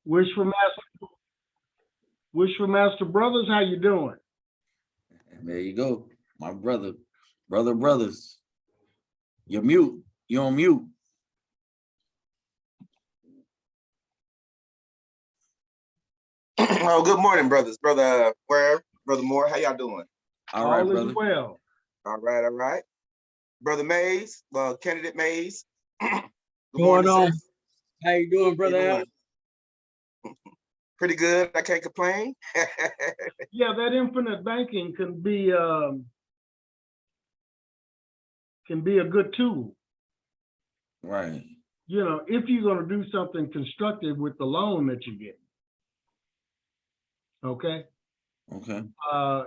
Wish for Master Brothers, how you doing? And there you go. My brothers. You're mute. You're on mute. Oh, good morning, brothers. Brother Where? Brother Moore, how y'all doing? All right, All is brother. well. All right, all right. Brother Mays, candidate Mays. Good Going morning, sir. on? How you doing, How you brother? Al? doing? Pretty good. I can't complain. Yeah, that infinite banking can be a good tool. Right. You know, if you're going to do something constructive with the loan that you get. Okay. Okay.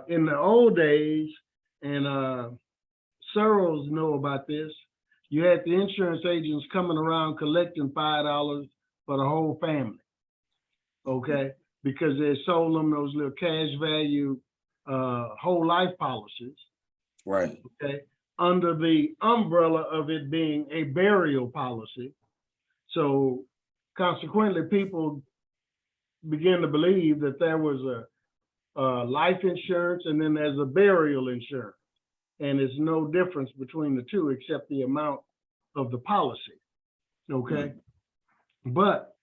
In the old days, and Searles know about this, you had the insurance agents coming around collecting $5 for the whole family. Okay, because they sold them those little cash value whole life policies. Right. Okay, under the umbrella of it being a burial policy. So consequently, people begin to believe that there was a life insurance and then there's a burial insurance. And there's no difference between the two except the amount of the policy. Okay. But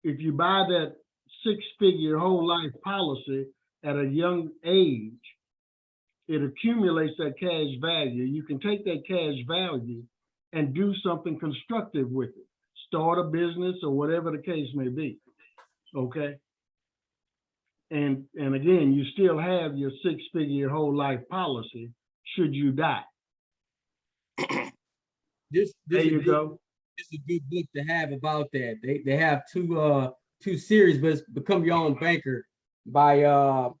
if you buy that six-figure whole life policy at a young age, it accumulates that cash value. You can take that cash value and do something constructive with it. Start a business or whatever the case may be. Okay. And again, you still have your six-figure whole life policy should you die. This There is a you good, go. this is a good book to have about that. They have two series, but it's Become Your Own Banker by R.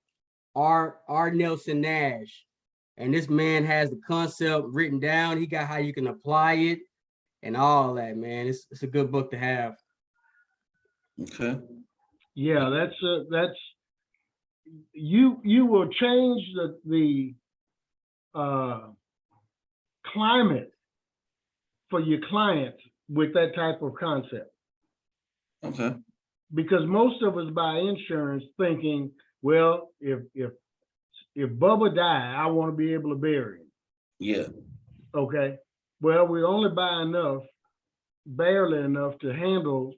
Nelson Nash. And this man has the concept written down. He got how you can apply it and all that, man. It's a good book to have. Okay. Yeah, that's you will change the climate for your clients with that type of concept. Okay. Because most of us buy insurance thinking, well, if Bubba die, I want to be able to bury him. Yeah. Okay. Well, we only buy enough, barely enough to handle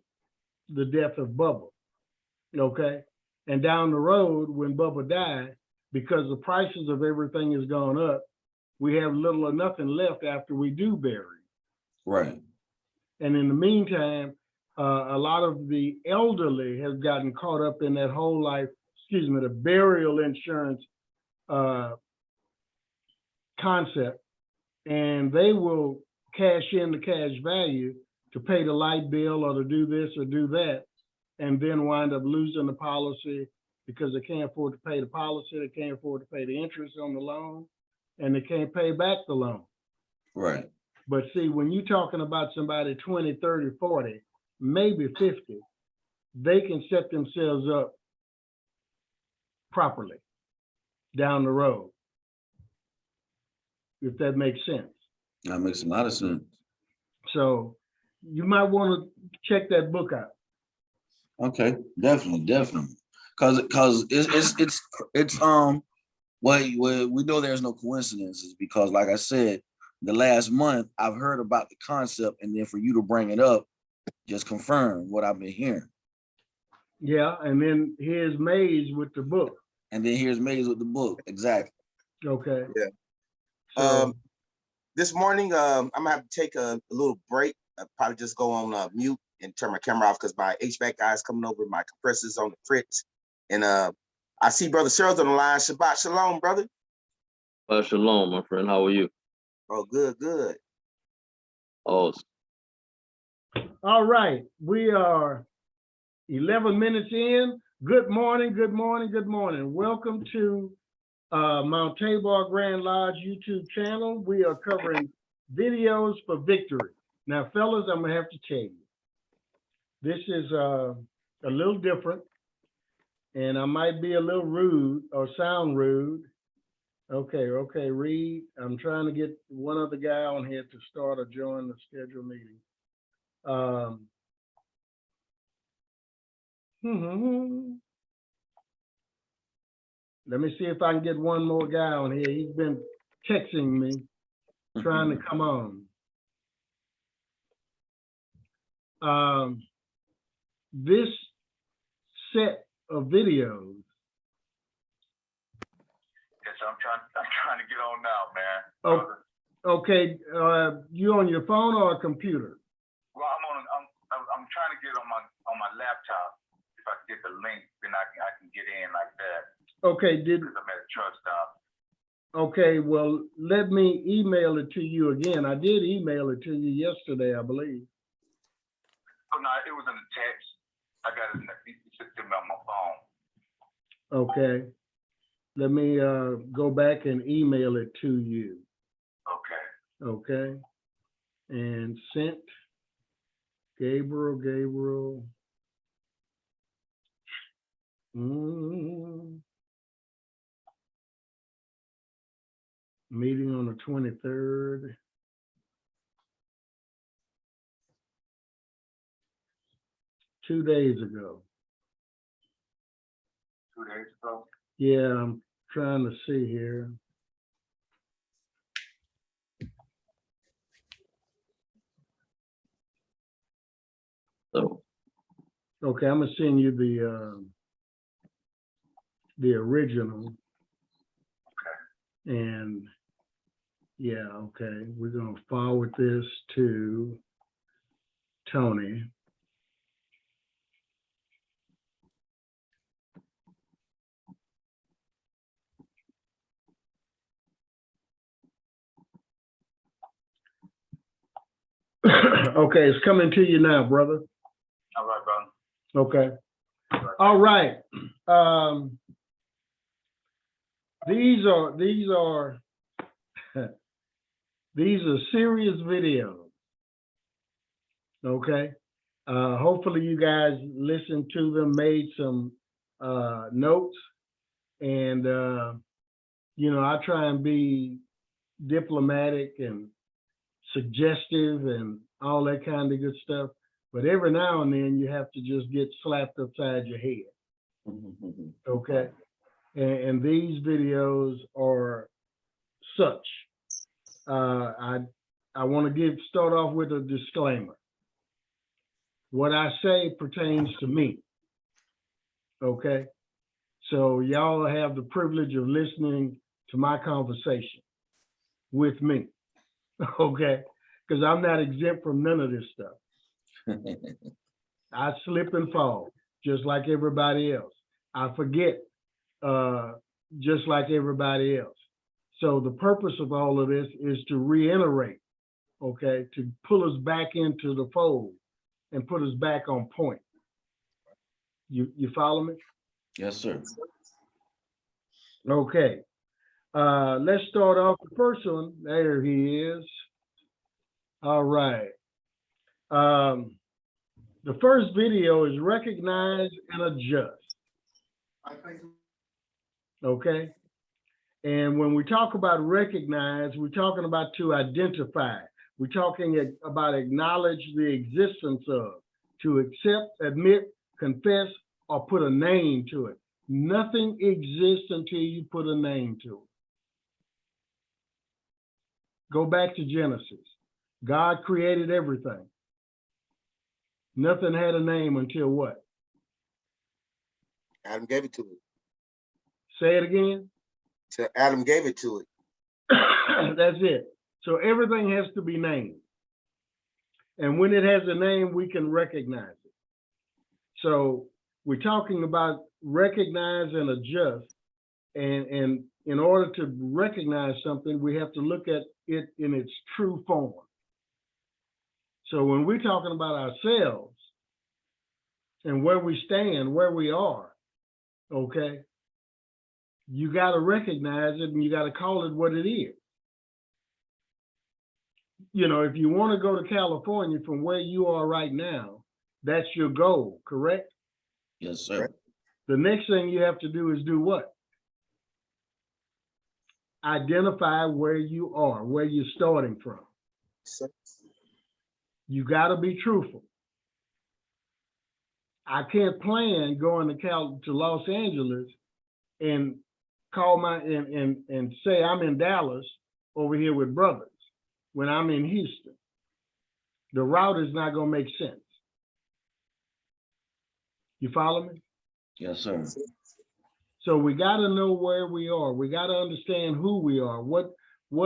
the death of Bubba. Okay. And down the road, when Bubba died, because the prices of everything has gone up, we have little or nothing left after we do bury him. Right. And in the meantime, a lot of the elderly has gotten caught up in that whole life, the burial insurance concept, and they will cash in the cash value to pay the light bill or to do this or do that, and then wind up losing the policy because they can't afford to pay the policy, they can't afford to pay the interest on the loan, and they can't pay back the loan. Right. But see, when you're talking about somebody 20, 30, 40, maybe 50, they can set themselves up properly down the road, if that makes sense. That makes a lot of sense. So you might want to check that book out. Okay. Definitely. Cause it's well, we know there's no coincidences because like I said, the last month I've heard about the concept, and then for you to bring it up just confirm what I've been hearing. Yeah, and then here's Mays with the book. And then here's Mays with the book. Exactly. Okay. Yeah. So, This morning, I'm gonna have to take a little break. I'll probably just go on mute and turn my camera off because my HVAC guy's coming over. My compressor's on the fritz, and I see Brother Searles on the line. Shabbat shalom, brother. Shalom, my friend. How are you? Oh, good. Oh, all right, we are 11 minutes in. Good morning. Welcome to Mount Tabor Grand Lodge YouTube channel. We are covering videos for victory. Now, fellas, I'm gonna have to tell you, this is a little different, and I might be a little rude or sound rude. Okay, Reed. I'm trying to get one other guy on here to start or join the scheduled meeting. Let me see if I can get one more guy on here. He's been texting me, trying to come on. This set of videos. Yes, I'm trying to get on now, man. Oh, Brother. okay, you on your phone or a computer? Well, I'm trying to get on my laptop. If I can get the link, then I can get in like that. Okay, Because I'm at a truck stop. okay, well, let me email it to you again. I did email it to you yesterday, I believe. Oh no, it was in the text. I got it. It's just on my phone. Okay, let me go back and email it to you. Okay. Okay, and sent Gabriel. Meeting on the 23rd. Two days ago. 2 days ago. Yeah, I'm trying to see here. So, Okay, I'm gonna send you the original. And yeah, okay, we're gonna forward this to Tony. Okay, it's coming to you now, brother. All right, brother. Okay. All right. These are these are serious videos. Okay. Hopefully you guys listened to them, made some notes, and you know, I try and be diplomatic and suggestive and all that kind of good stuff. But every now and then you have to just get slapped upside your head. Okay. And these videos are such. I want to start off with a disclaimer. What I say pertains to me. Okay. So y'all have the privilege of listening to my conversation with me. Okay. Because I'm not exempt from none of this stuff. I slip and fall just like everybody else. I forget just like everybody else. So the purpose of all of this is to reiterate, okay, to pull us back into the fold and put us back on point. You follow me? Yes, sir. Okay. Let's start off the first one. There he is. All right. The first video is recognize and adjust. Okay. And when we talk about recognize, we're talking about to identify. We're talking about acknowledge the existence of, to accept, admit, confess, or put a name to it. Nothing exists until you put a name to it. Go back to Genesis. God created everything. Nothing had a name until what? Adam gave it to it. Say it again. So Adam gave it to it. That's it. So everything has to be named. And when it has a name, we can recognize it. So we're talking about recognize and adjust. And in order to recognize something, we have to look at it in its true form. So when we're talking about ourselves and where we stand, where we are, okay, you got to recognize it and you got to call it what it is. You know, if you want to go to California from where you are right now, that's your goal, correct? Yes, sir. The next thing you have to do is do what? Identify where you are, where you're starting from. You got to be truthful. I can't plan going to Los Angeles and call and say I'm in Dallas over here with brothers when I'm in Houston. The route is not gonna make sense. You follow me? Yes, sir. So we gotta know where we are. We gotta understand who we are, what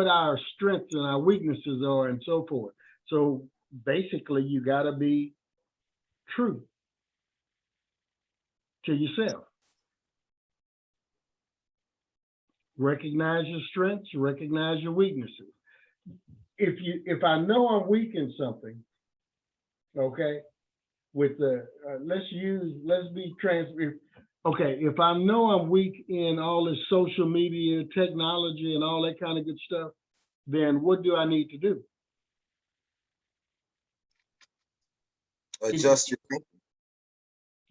our strengths and our weaknesses are and so forth. So basically you gotta be true to yourself. Recognize your strengths, recognize your weaknesses. If I know I'm weak in something, okay, with the, let's be transparent. Okay, if I know I'm weak in all this social media, technology and all that kind of good stuff, then what do I need to do? Adjust your thinking.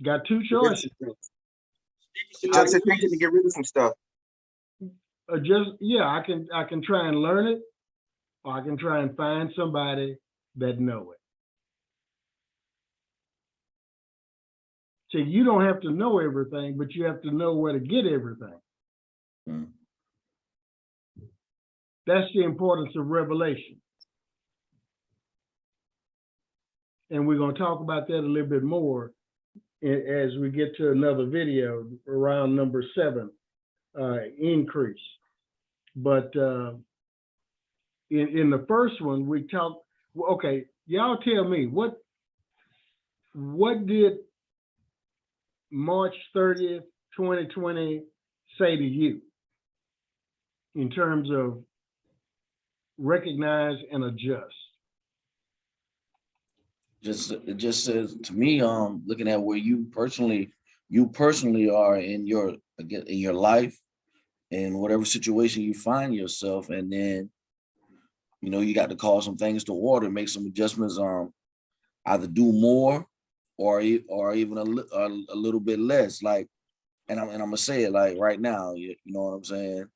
Got two choices. Adjust your thinking to get rid of some stuff. I can try and learn it, or I can try and find somebody that know it. So you don't have to know everything, but you have to know where to get everything. Mm. That's the importance of revelation. And we're going to talk about that a little bit more as we get to another video around number 7, increase. But in the first one, we talked, okay, y'all tell me, what did March 30th, 2020 say to you in terms of recognize and adjust? It just says to me, looking at where you personally are in your life and whatever situation you find yourself, and then you got to call some things to order, make some adjustments, either do more or even a little bit less. Like, and I'm gonna say it like right now, you know what I'm saying?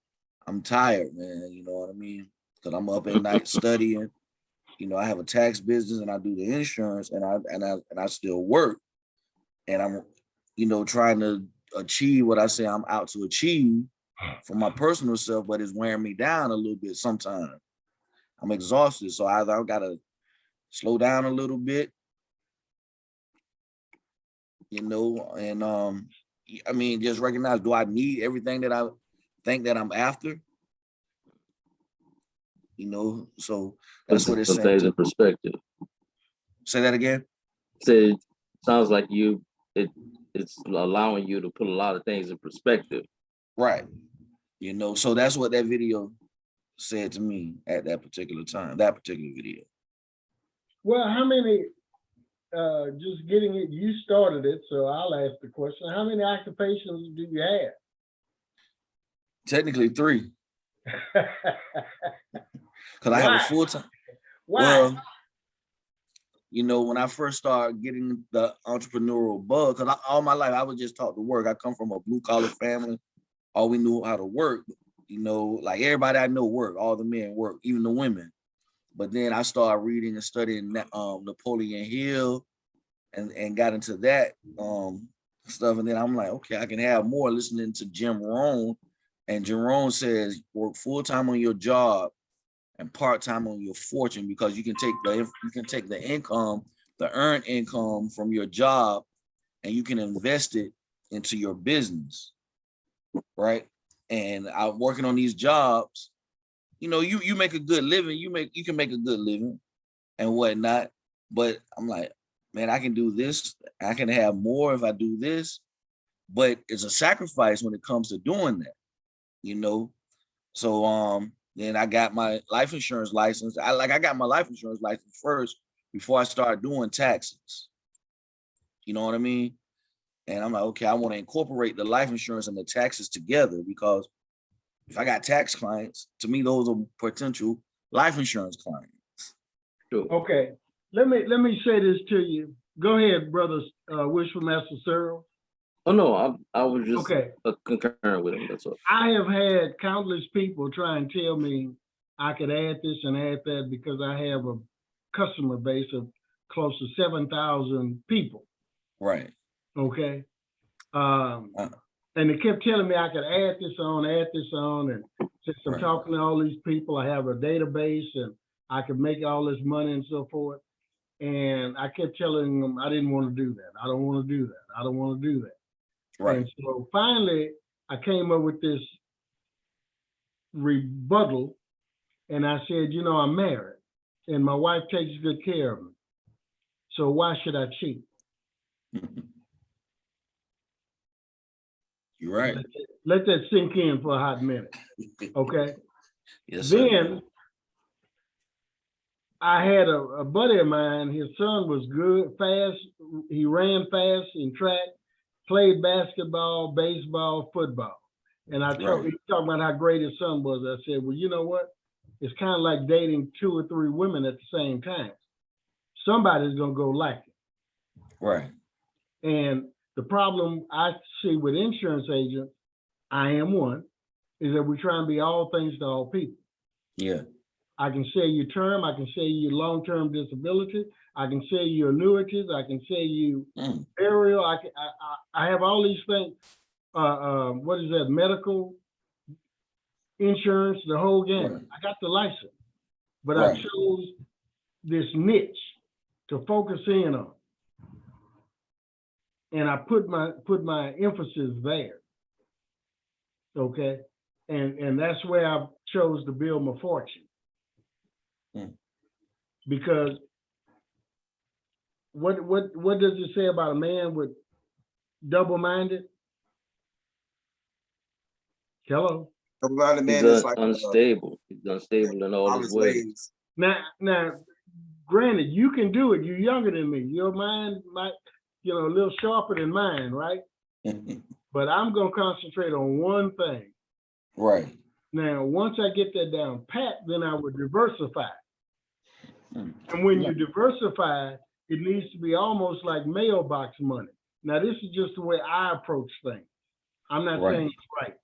I'm tired, man. You know what I mean? Because I'm up at night studying. I have a tax business and I do the insurance, and I still work, and I'm trying to achieve what I say I'm out to achieve for my personal self, but it's wearing me down a little bit sometimes. I'm exhausted, so either I've got to slow down a little bit, and I mean, just recognize, do I need everything that I think that I'm after? So that's what it's some saying. things in perspective. Say that again. Say, sounds like it's allowing you to put a lot of things in perspective. Right. So that's what that video said to me at that particular time, that particular video. Well, how many, just getting it, you started it, so I'll ask the question. How many occupations do you have? Technically 3. Because I have a full-time. Why? Well, when I first started getting the entrepreneurial bug, because all my life I was just taught to work. I come from a blue-collar family. All we knew how to work. Like everybody I know work. All the men work, even the women. But then I started reading and studying Napoleon Hill and got into that stuff. And then I'm like, okay, I can have more, listening to Jim Rohn. And Jim Rohn says, work full-time on your job and part-time on your fortune, because you can take the income, the earned income from your job, and you can invest it into your business, right? And I'm working on these jobs, you make a good living, you can make a good living and whatnot. But I'm like, man, I can do this, I can have more if I do this, but it's a sacrifice when it comes to doing that, So then I got my life insurance license. I got my life insurance license first before I started doing taxes. You know what I mean? And I'm like, okay, I want to incorporate the life insurance and the taxes together, because if I got tax clients, to me, those are potential life insurance clients. Sure. Okay, let me say this to you. Go ahead, brother, Wishful Master Cyril. Oh no, I was just Okay. Concurring with him. That's all. I have had countless people try and tell me I could add this and add that because I have a customer base of close to 7,000 people. Right. Okay. Uh, And they kept telling me I could add this on, and since I'm Right. talking to all these people, I have a database and I could make all this money and so forth. And I kept telling them I didn't want to do that. I don't want to do that. I don't want to do that. Right. And so finally, I came up with this rebuttal, and I said, you know, I'm married, and my wife takes good care of me. So why should I cheat? You're right. Let that sink in for a hot minute. Okay. Yes, sir. Then I had a buddy of mine, his son was good, fast. He ran fast in track, played basketball, baseball, football. And I told Right. he talking about how great his son was. I said, well, you know what? It's kind of like dating 2 or 3 women at the same time. Somebody's gonna go like it. Right. And the problem I see with insurance agents, I am one, is that we try and be all things to all people. Yeah. I can sell you term, I can sell you long-term disability, I can sell you annuities, I can sell you Mm. burial, I have all these things. What is that? Medical insurance, the whole game. Right. I got the license, but I Right. chose this niche to focus in on. And I put my emphasis there. Okay. And that's where I chose to build my fortune. Hmm. Because what does it say about a man with double-minded? Hello. Around the He's man is like unstable. He's unstable in all all his his ways. ways. Now, granted, you can do it. You're younger than me. Your mind might, a little sharper than mine, right? But I'm gonna concentrate on one thing. Right. Now, once I get that down pat, then I would diversify. Hmm. And when you diversify, it needs to be almost like mailbox money. Now, this is just the way I approach things. I'm not Right. saying it's right.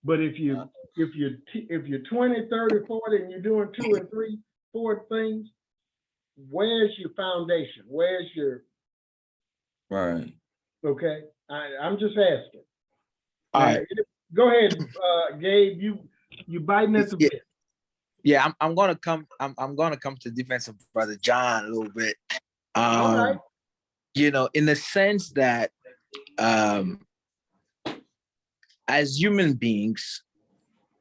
But if you're 20, 30, 40, and you're doing 2 and 3, 4 things, where's your foundation? Where's your, Right. okay? I'm just asking. All Now, right. go ahead, Gabe. You biting at the Yeah. bit. Yeah, I'm gonna come to the defense of Brother John a little bit. All right. In the sense that as human beings,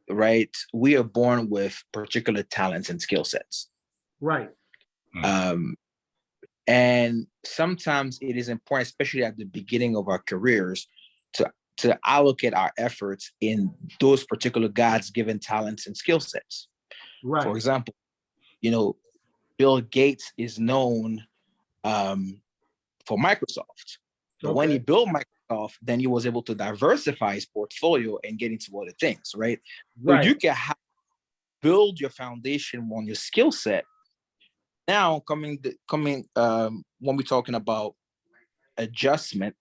right, we are born with particular talents and skill sets. Right. And sometimes it is important, especially at the beginning of our careers, to allocate our efforts in those particular God's given talents and skill sets. Right. For example, Bill Gates is known for Microsoft. But when he built Microsoft, then he was able to diversify his portfolio and get into other things, right? Right. So you can build your foundation on your skill set. Now, coming when we're talking about adjustment,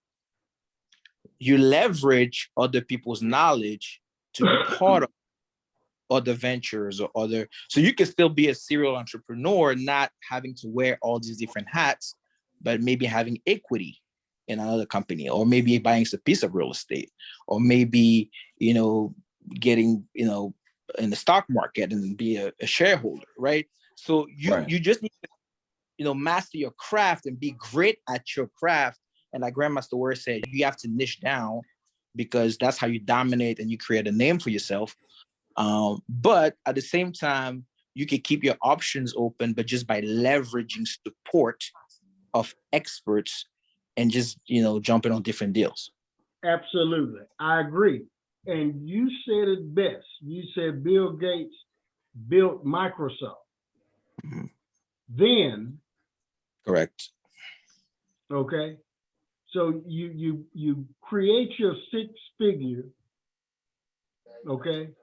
you leverage other people's knowledge to be part of other ventures or other, so you can still be a serial entrepreneur, not having to wear all these different hats, but maybe having equity in another company, or maybe buying a piece of real estate, or maybe, getting, in the stock market and be a shareholder, right? So you just need to, master your craft and be great at your craft. And like Grandmaster Word said, you have to niche down, because that's how you dominate and you create a name for yourself. But at the same time, you can keep your options open, but just by leveraging support of experts and just, jumping on different deals. Absolutely. I agree. And you said it best. You said Bill Gates built Microsoft. Mhm. Then, Correct. okay, so you create your 6-figure, okay,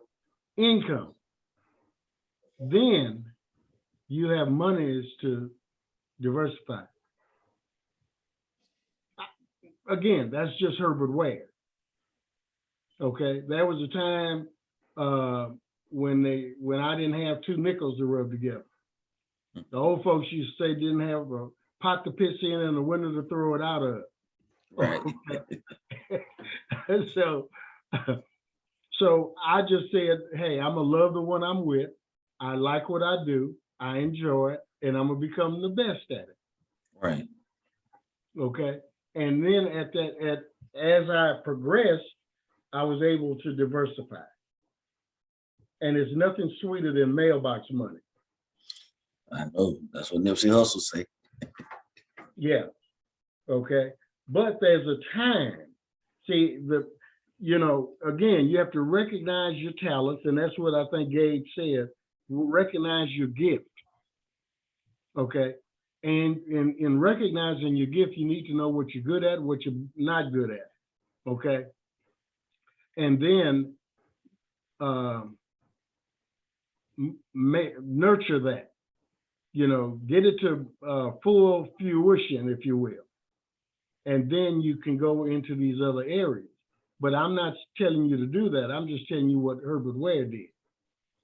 income. Then you have monies to diversify. Again, that's just Herbert Ware. Okay, there was a time when I didn't have 2 nickels to rub together. The old folks used to say didn't have a pot to piss in and a window to throw it out of. Right. So, so I just said, hey, I'm gonna love the one I'm with. I like what I do. I enjoy it, and I'm gonna become the best at it. Right. Okay. And then as I progressed, I was able to diversify. And it's nothing sweeter than mailbox money. I know. That's what Nipsey Hussle say. Yeah. Okay. But there's a time. See, again, you have to recognize your talents, and that's what I think Gabe said. Recognize your gift. Okay. And in recognizing your gift, you need to know what you're good at, what you're not good at. Okay. And then nurture that, get it to full fruition, if you will. And then you can go into these other areas. But I'm not telling you to do that. I'm just telling you what Herbert Ware did.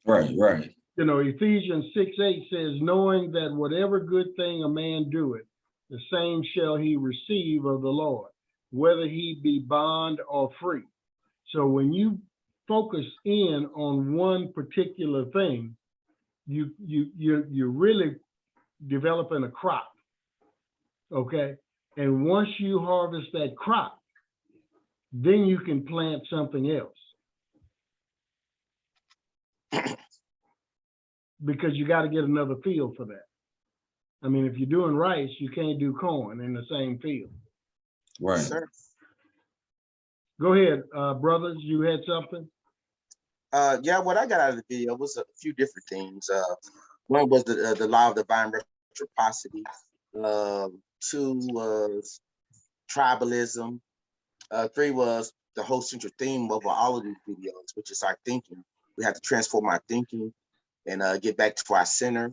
Right, right. Ephesians 6:8 says, knowing that whatever good thing a man doeth, the same shall he receive of the Lord, whether he be bond or free. So when you focus in on one particular thing, you're really developing a crop. Okay. And once you harvest that crop, then you can plant something else. Because you got to get another field for that. I mean, if you're doing rice, you can't do corn in the same field. Right. Sir. Go ahead, brothers, you had something? Yeah, what I got out of the video was a few different things. One was the law of divine reciprocity. 2 was tribalism. 3 was the whole central theme of all of these videos, which is our thinking. We have to transform our thinking and get back to our center.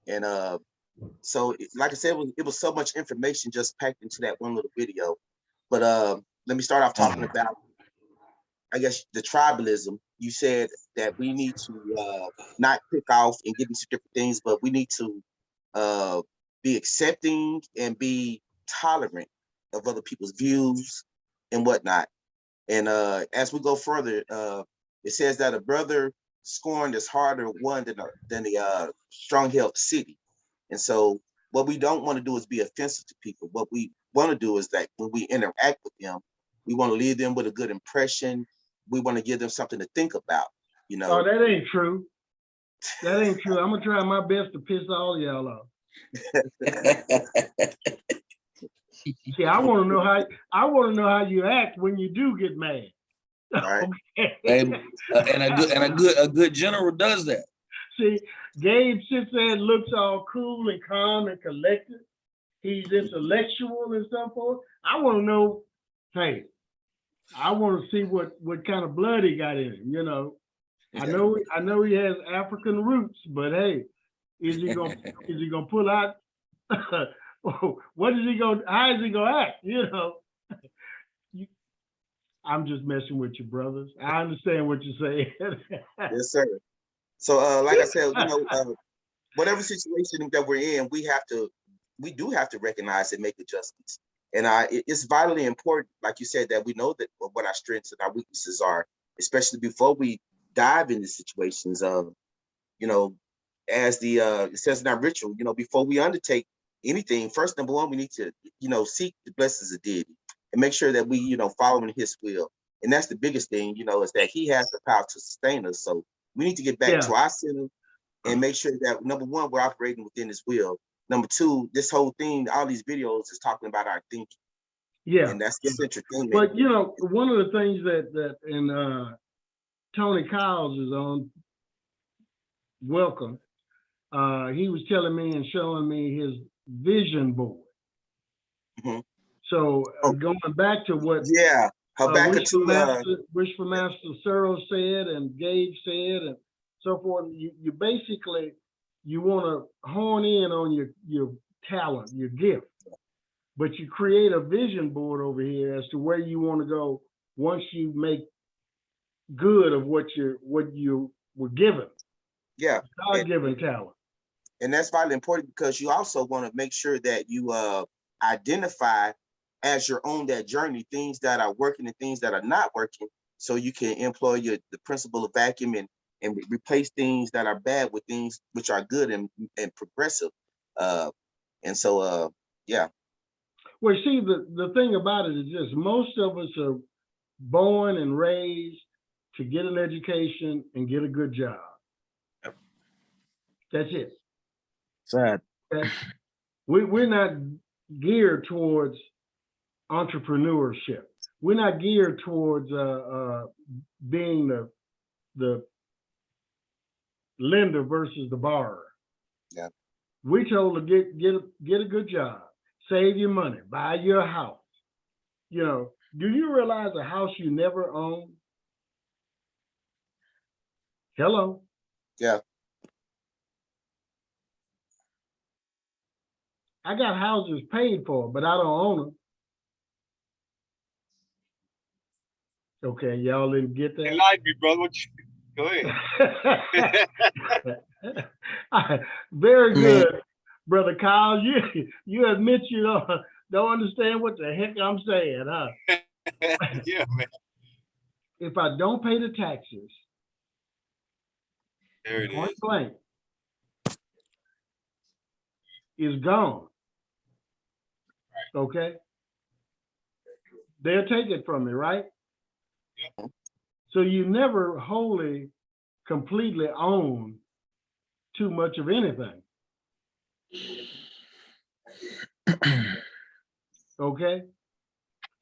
And so, like I said, it was so much information just packed into that one little video. But let me start off talking about, I guess, the tribalism. You said that we need to not pick off and get into different things, but we need to be accepting and be tolerant of other people's views and whatnot. And as we go further, it says that a brother scorned is harder won than the strong-held city. And so what we don't want to do is be offensive to people. What we want to do is that when we interact with them, we want to leave them with a good impression. We want to give them something to think about, Oh, that ain't true. That ain't true. I'm gonna try my best to piss all y'all off. See, I want to know how you act when you do get mad. Right. And a good general does that. See, Gabe sits there and looks all cool and calm and collected. He's intellectual and so forth. I want to know, hey, I want to see what kind of blood he got in him, I know he has African roots, but hey, is he gonna pull out what is he gonna, how is he gonna act? I'm just messing with you, brothers. I understand what you're saying. Yes, sir. So like I said, whatever situation that we're in, we do have to recognize and make adjustments. And it's vitally important, like you said, that we know that what our strengths and our weaknesses are, especially before we dive into situations of, as it says in our ritual, before we undertake anything, first, number one, we need to, seek the blessings of deity and make sure that we, following his will. And that's the biggest thing, is that he has the power to sustain us. So we need to get back to our center and make sure that, number one, we're operating within his will. Number two, this whole thing, all these videos is talking about our thinking. Yeah. And that's the central thing. But one of the things that and Tony Kyles is on, welcome. He was telling me and showing me his vision board. Mm-hmm. So going back to what Wishful Master Searle said and Gabe said and so forth, you basically, you want to hone in on your talent, your gift, but you create a vision board over here as to where you want to go once you make good of what you were given. Yeah. God-given talent. And that's vitally important because you also want to make sure that you identify as you're on that journey things that are working and things that are not working, so you can employ the principle of vacuum and replace things that are bad with things which are good and progressive. And so yeah. Well, see, the thing about it is this: most of us are born and raised to get an education and get a good job. That's it. Sad. Okay? We're not geared towards entrepreneurship. We're not geared towards being the lender versus the borrower. Yeah. We told to get a good job, save your money, buy your house. You know, do you realize a house you never own? Hello. Yeah. I got houses paid for, but I don't own them. Okay, y'all didn't get that? Enlighten me, brother. Go ahead. Very good, Brother Kyle. You admit you don't understand what the heck I'm saying, huh? Yeah, man. If I don't pay the taxes, There it point is. blank, is gone. Okay? They'll take it from me, right? Yep. So you never wholly, completely own too much of anything. Okay?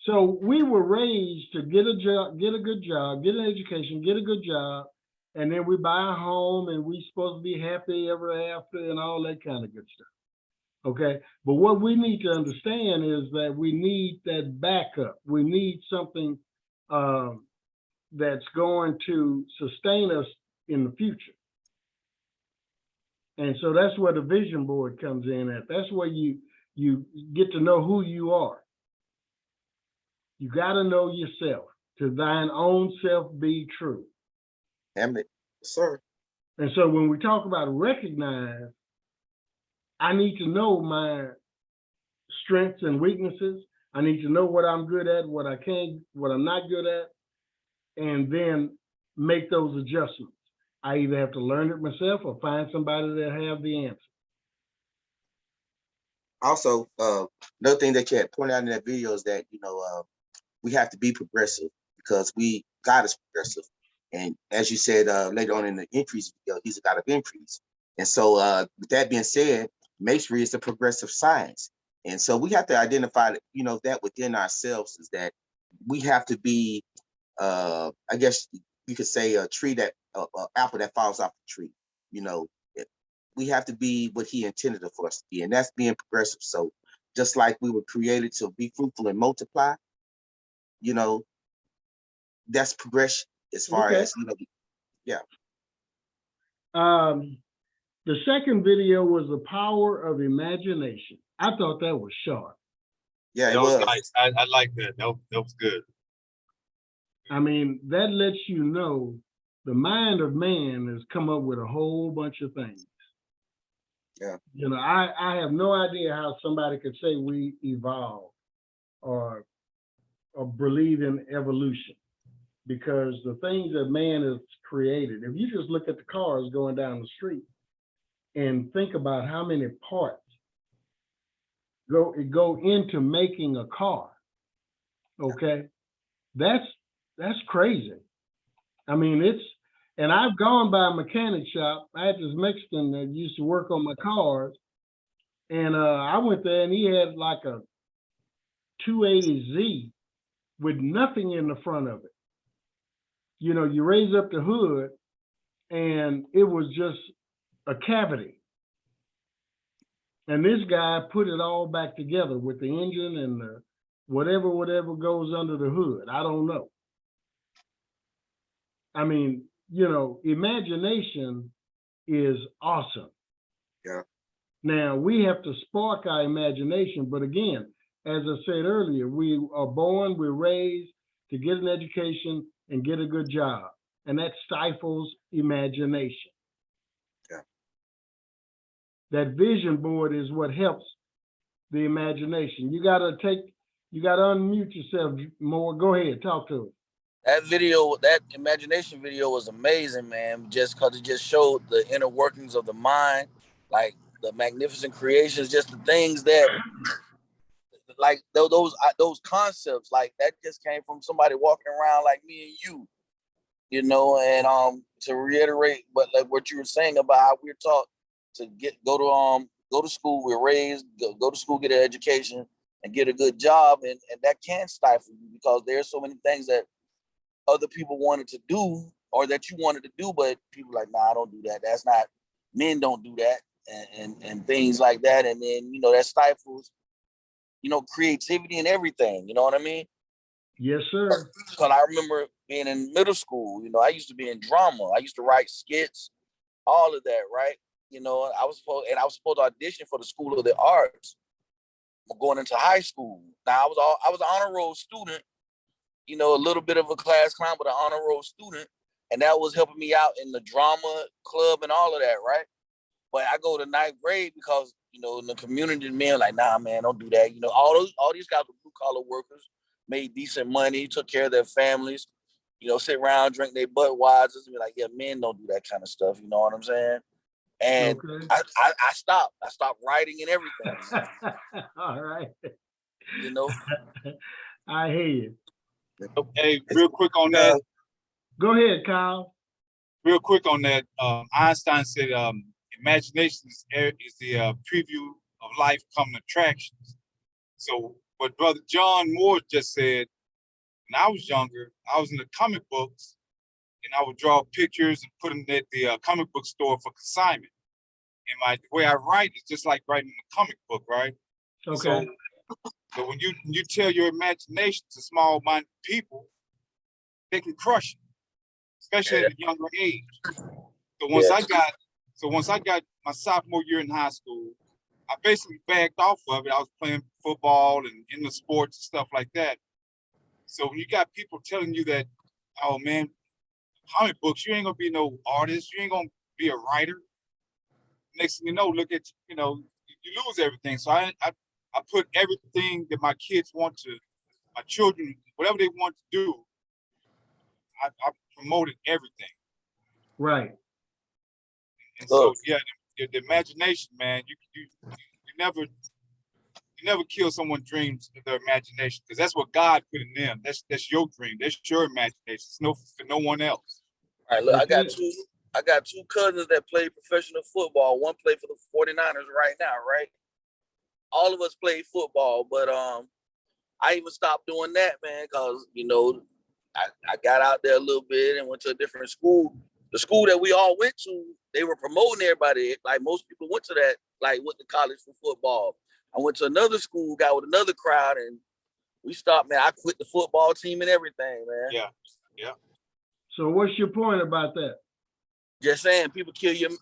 So we were raised to get a job, get a good job, get an education, get a good job, and then we buy a home and we supposed to be happy ever after and all that kind of good stuff. Okay, but what we need to understand is that we need that backup. We need something that's going to sustain us in the future. And so that's where the vision board comes in at. That's where you get to know who you are. You got to know yourself. To thine own self be true. Damn it, sir. And so when we talk about recognize, I need to know my strengths and weaknesses. I need to know what I'm good at, what I can't, what I'm not good at, and then make those adjustments. I either have to learn it myself or find somebody that have the answer. Also, another thing that you had pointed out in that video is that, we have to be progressive because God is progressive. And as you said later on in the increase video, he's a God of increase. And so with that being said, masonry is a progressive science. And so we have to identify that, that within ourselves is that we have to be, I guess you could say a tree that, apple that falls off the tree. We have to be what he intended for us to be, and that's being progressive. So just like we were created to be fruitful and multiply, that's progression as far Okay. as, yeah. The second video was the power of imagination. I thought that was sharp. Yeah, it That was was. nice. I like that. That was good. I mean, that lets you know the mind of man has come up with a whole bunch of things. Yeah. I have no idea how somebody could say we evolved or believe in evolution, because the things that man has created, if you just look at the cars going down the street and think about how many parts go into making a car, okay? That's crazy. I mean, and I've gone by a mechanic shop. I had this Mexican that used to work on my cars, and I went there and he had like a 280Z with nothing in the front of it. You raise up the hood and it was just a cavity. And this guy put it all back together with the engine and the whatever goes under the hood. I don't know. I mean, imagination is awesome. Yeah. Now we have to spark our imagination, but again, as I said earlier, we are born, we're raised to get an education and get a good job, and that stifles imagination. Yeah. that vision board is what helps the imagination. You gotta unmute yourself more. Go ahead, talk to us. That video, that imagination video was amazing, man. Just because it just showed the inner workings of the mind, like the magnificent creations, just the things that, like those concepts, like that just came from somebody walking around like me and you know. And to reiterate, but like what you were saying about how we're taught to go to school, we're raised, go to school, get an education, and get a good job, and that can stifle you because there's so many things that other people wanted to do or that you wanted to do, but people like, nah, I don't do that. That's not, men don't do that, and things like that. And then, you know, that stifles, you know, creativity and everything. You know what I mean? Yes, sir. Because I remember being in middle school, you know, I used to be in drama. I used to write skits, all of that, right? You know, I was supposed to audition for the School of the Arts going into high school. Now I was an honor roll student, you know, a little bit of a class clown, but an honor roll student. And that was helping me out in the drama club and all of that, right? But I go to ninth grade because, you know, in the community, men like, nah, man, don't do that. You know, all these guys were blue collar workers, made decent money, took care of their families, you know, sit around, drink their Budweisers, and be like, yeah, men don't do that kind of stuff. You know what I'm saying? And Okay. I stopped. I stopped writing and everything. All right. You know. I hear you. Hey, real quick on that. Go ahead, Kyle. Real quick on that. Einstein said, imagination is the preview of life coming attractions. So what Brother John Moore just said, when I was younger, I was in the comic books, and I would draw pictures and put them at the comic book store for consignment. And the way I write is just like writing a comic book, right? Okay. So when you tell your imagination to small-minded people, they can crush it, especially at a younger age. So once I got my sophomore year in high school, I basically backed off of it. I was playing football and in the sports and stuff like that. So when you got people telling you that, oh man, comic books, you ain't gonna be no artist, you ain't gonna be a writer. Next thing you know, look at, you know, you lose everything. So I put everything that my kids want to, my children, whatever they want to do, I promoted everything. Right. And so yeah, the imagination, man, you never kill someone's dreams of their imagination, because that's what God put in them. That's your dream. That's your imagination. It's for no one else. All right, look, I got two cousins that play professional football. One play for the 49ers right now, right? All of us play football, but I even stopped doing that, man, because, you know, I got out there a little bit and went to a different school. The school that we all went to, they were promoting everybody. Like most people went to that, like went to college for football. I went to another school, got with another crowd, and we stopped, man. I quit the football team and everything, man. Yeah. So what's your point about that? Just saying, people kill you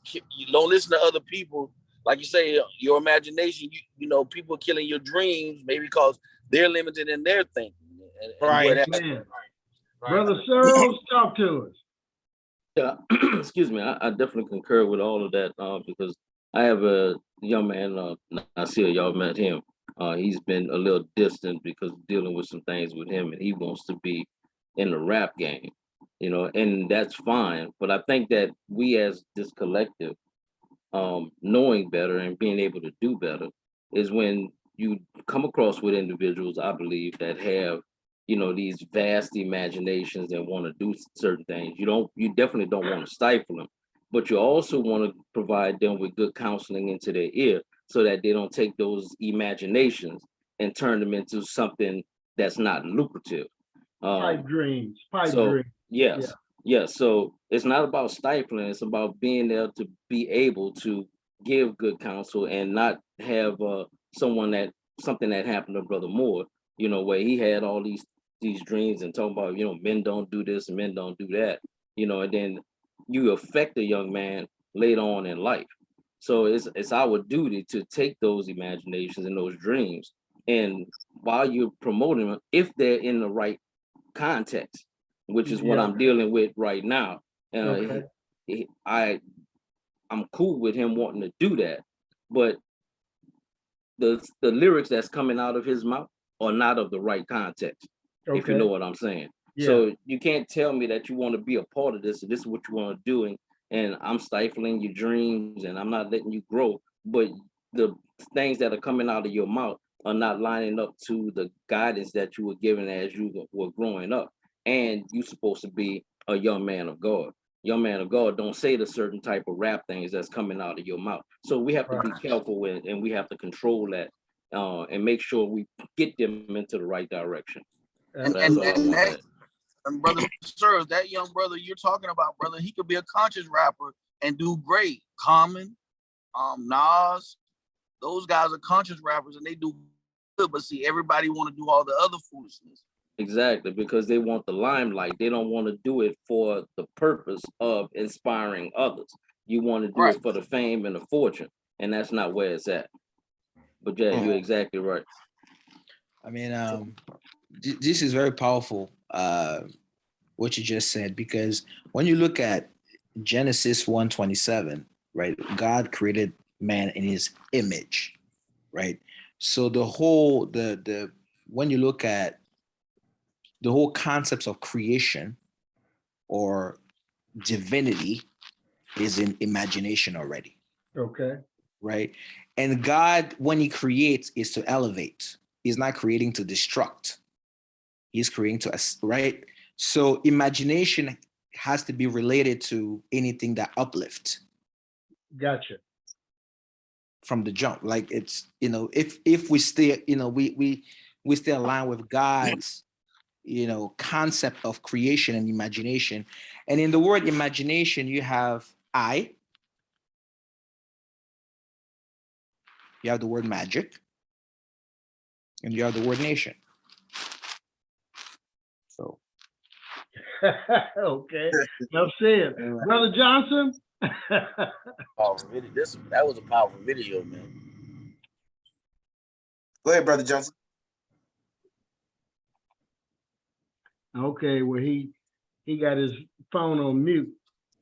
don't listen to other people. Like you say, your imagination, you know, people are killing your dreams, maybe because they're limited in their thinking. Right. Man. Brother Searles, talk to us. Yeah, excuse me. I definitely concur with all of that because I have a young man, Nasir, y'all met him. He's been a little distant because dealing with some things with him, and he wants to be in the rap game, you know, and that's fine. But I think that we as this collective, knowing better and being able to do better is when you come across with individuals, I believe, that have, you know, these vast imaginations and want to do certain things. You definitely don't want to stifle them, but you also want to provide them with good counseling into their ear so that they don't take those imaginations and turn them into something that's not lucrative. Pipe dreams. Yes. So it's not about stifling, it's about being there to be able to give good counsel and not have something that happened to Brother Moore, you know, where he had all these dreams and talking about, you know, men don't do this and men don't do that, you know, and then you affect a young man later on in life. So it's our duty to take those imaginations and those dreams, and while you're promoting them, if they're in the right context, which is what I'm dealing with right now. I'm cool with him wanting to do that, but the lyrics that's coming out of his mouth are not of the right context, if you know Okay, what I'm saying. yeah, So you can't tell me that you want to be a part of this and this is what you want to do, and I'm stifling your dreams and I'm not letting you grow, but the things that are coming out of your mouth are not lining up to the guidance that you were given as you were growing up. And you're supposed to be a young man of God. Young man of God don't say the certain type of rap things that's coming out of your mouth. So we have to be right. careful with, and we have to control that, and make sure we get them into the right direction. So And that's and all I Absolutely. and want to that add. and brother Sir, that young brother you're talking about, brother, he could be a conscious rapper and do great. Common, Nas, those guys are conscious rappers and they do good. But see, everybody want to do all the other foolishness. Exactly, because they want the limelight. They don't want to do it for the purpose of inspiring others. You want to do Right. it for the fame and the fortune, and that's not where it's at. But yeah, you're exactly right. I mean, this is very powerful, what you just said, because when you look at Genesis 1:27, right, God created man in his image, right? So the whole the when you look at the whole concepts of creation or divinity is in imagination already, Okay, right? And God, when he creates, is to elevate. He's not creating to destruct. He's creating to us, right? So imagination has to be related to anything that uplifts gotcha. from the jump. Like it's, if we stay, we stay aligned with God's, concept of creation and imagination. And in the word imagination, you have you have the word magic, and you have the word nation. So Okay, enough said. Brother Johnson? Powerful video. That was a powerful video, man. Go ahead, Brother Johnson. Okay, well, he got his phone on mute.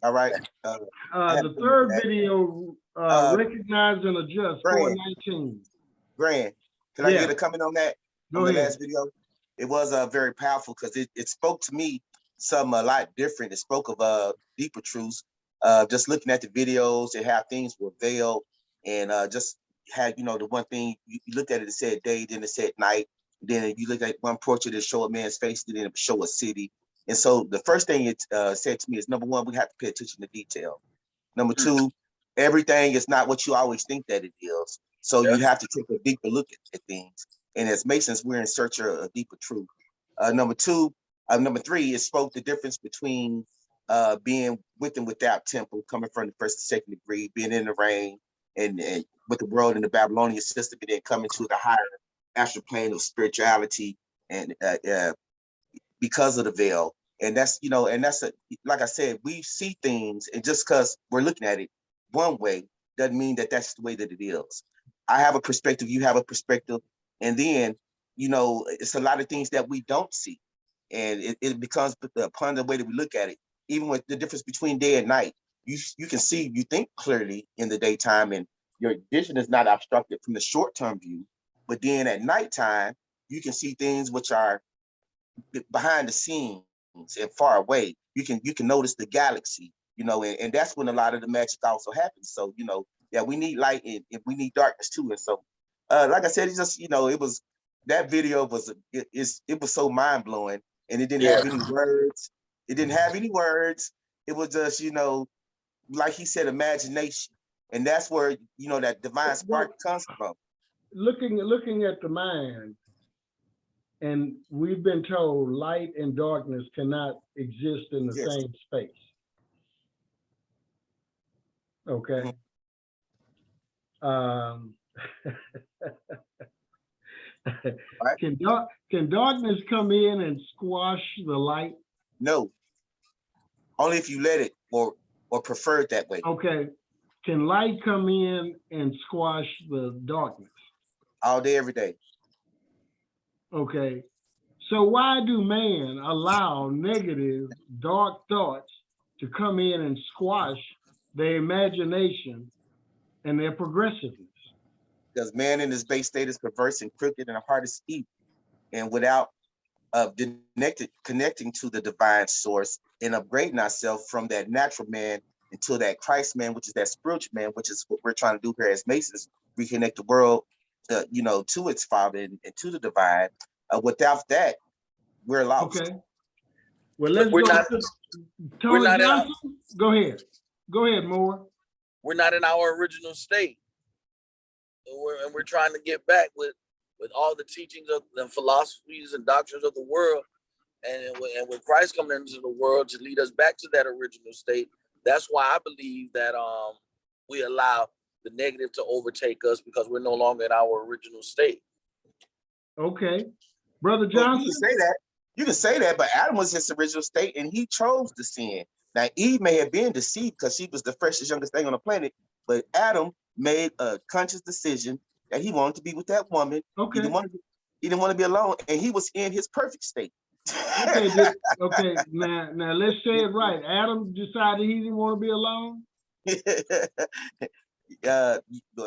All right. The third video, recognize and adjust, Brand. 419. Grand. Can I Yeah. get a comment on that? Go On the ahead. last video? It was very powerful because it spoke to me something a lot different. It spoke of deeper truths. Just looking at the videos and how things were veiled, and just had, the one thing you looked at it, it said day, then it said night. Then you look at one portrait that show a man's face, then it show a city. And so the first thing it said to me is, number one, we have to pay attention to detail. Number two, everything is not what you always think that it is. So you have to take a deeper look at things. And as Masons, we're in search of a deeper truth. Number three, it spoke the difference between being with and without temple, coming from the first and second degree, being in the rain, and with the world in the Babylonian system, and then coming to the higher astral plane of spirituality, and because of the veil. And that's, like I said, we see things, and just because we're looking at it one way doesn't mean that that's the way that it is. I have a perspective, you have a perspective, and then, it's a lot of things that we don't see. And it becomes upon the way that we look at it, even with the difference between day and night. You can see, you think clearly in the daytime, and your vision is not obstructed from the short-term view. But then at nighttime, you can see things which are behind the scenes and far away. You can notice the galaxy, and that's when a lot of the magic also happens. So, we need light and we need darkness too. And so, like I said, it's just, it was, that video was, it was so mind blowing, and it didn't have any words. It didn't have any words. It was just, like he said, imagination. And that's where, that divine spark comes from. Looking at the mind, and we've been told light and darkness cannot exist in the same space. Okay. Can darkness come in and squash the light? No, only if you let it, or prefer it that way. Okay. Can light come in and squash the darkness? All day, every day. Okay. So why do man allow negative, dark thoughts to come in and squash their imagination and their progressiveness? Because man in his base state is perverse and crooked and the heart is evil. And without connecting to the divine source and upgrading ourselves from that natural man into that Christ man, which is that spiritual man, which is what we're trying to do here as Masons, reconnect the world, to its Father and to the divine. Without that, we're lost. Okay. Well, let's We're go not- to we're Tony not in our- Johnson. Go ahead. Go ahead, Moore. We're not in our original state. And we're trying to get back with all the teachings of the philosophies and doctrines of the world. And with Christ coming into the world to lead us back to that original state. That's why I believe that we allow the negative to overtake us because we're no longer in our original state. Okay. Brother Well, Johnson. you can say that, but Adam was his original state and he chose to sin. Now, Eve may have been deceived because she was the freshest, youngest thing on the planet, but Adam made a conscious decision that he wanted to be with that woman. Okay. He didn't want to be alone, and he was in his perfect state. Okay. Now let's say it right. Adam decided he didn't want to be alone,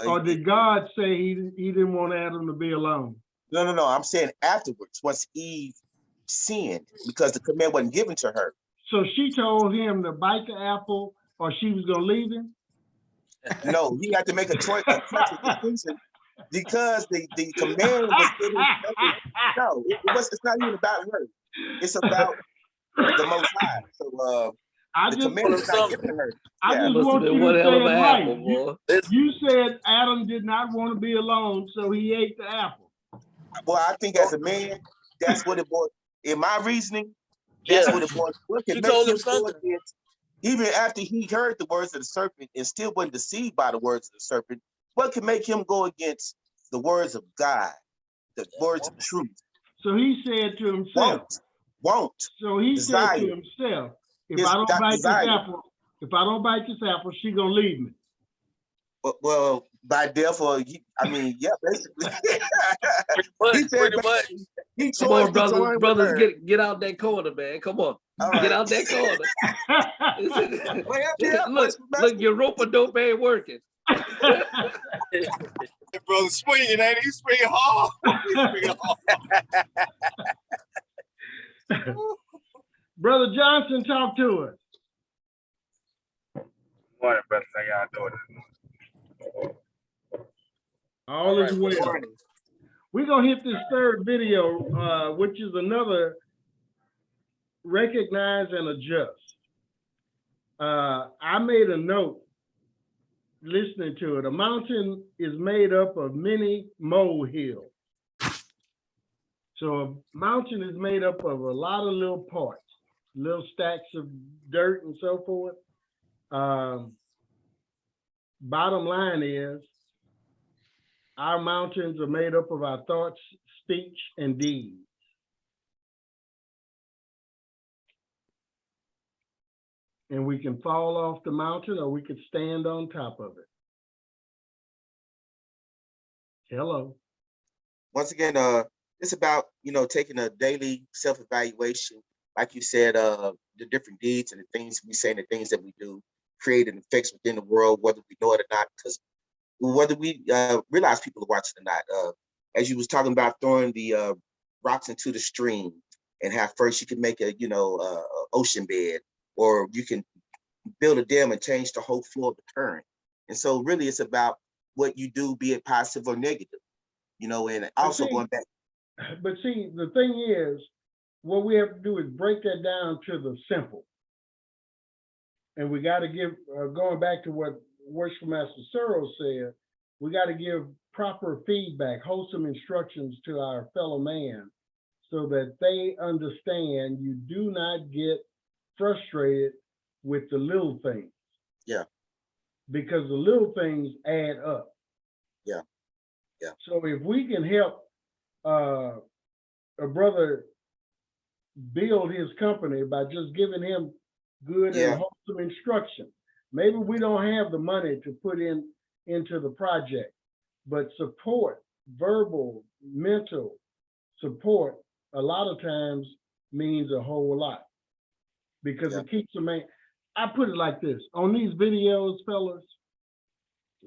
or did God say he didn't want Adam to be alone? No. I'm saying afterwards, once Eve sinned, because the command wasn't given to her. So she told him to bite the apple, or she was gonna leave him. No, he had to make a choice, a conscious decision, because the command was given. No, it's not even about her. It's about the Most High. So I the just, command was not given to her. I Yeah. just Must have want been you one to hell say of it an right. apple, boy. You said Adam did not want to be alone, so he ate the apple. Well, I think as a man, that's what it was. In my reasoning, that's what it was. What can She make told him him go something. against, even after he heard the words of the serpent and still wasn't deceived by the words of the serpent, what can make him go against the words of God, the words of truth? So he said to himself. Won't. So he Desire. said to himself, if His I don't bite desire. this apple, she gonna leave me. Well, by therefore, yeah, basically. Pretty much. He Come on, chose to join with brothers, her. get out that corner, man. Come on, All get right. out that corner. Well, yeah, look, your rope a dope ain't working. That brother swinging, ain't he? He's swinging hard. He's swinging hard. Brother Johnson, talk to us. Morning, brother. How y'all doing? All is well. morning. We're gonna hit this third video, which is another recognize and adjust. I made a note listening to it. A mountain is made up of many molehills. So a mountain is made up of a lot of little parts, little stacks of dirt and so forth. Bottom line is, our mountains are made up of our thoughts, speech, and deeds. And we can fall off the mountain or we could stand on top of it. Hello. Once again, it's about, taking a daily self-evaluation. Like you said, the different deeds and the things we say and the things that we do create an effects within the world, whether we know it or not, because whether we realize people are watching or not. As you was talking about throwing the rocks into the stream, and how first you can make a ocean bed, or you can build a dam and change the whole flow of the current. And so really it's about what you do, be it positive or negative, and also going back. But see, the thing is, what we have to do is break that down to the simple. And we got to give, going back to what Worship Master Searles said, we got to give proper feedback, wholesome instructions to our fellow man so that they understand you do not get frustrated with the little things. Yeah. Because the little things add up. Yeah. Yeah. So if we can help a brother build his company by just giving him good and wholesome instruction. Maybe we don't have the money to put into the project, but support, verbal, mental support, a lot of times means a whole lot, because it keeps a man. I put it like this, on these videos, fellas,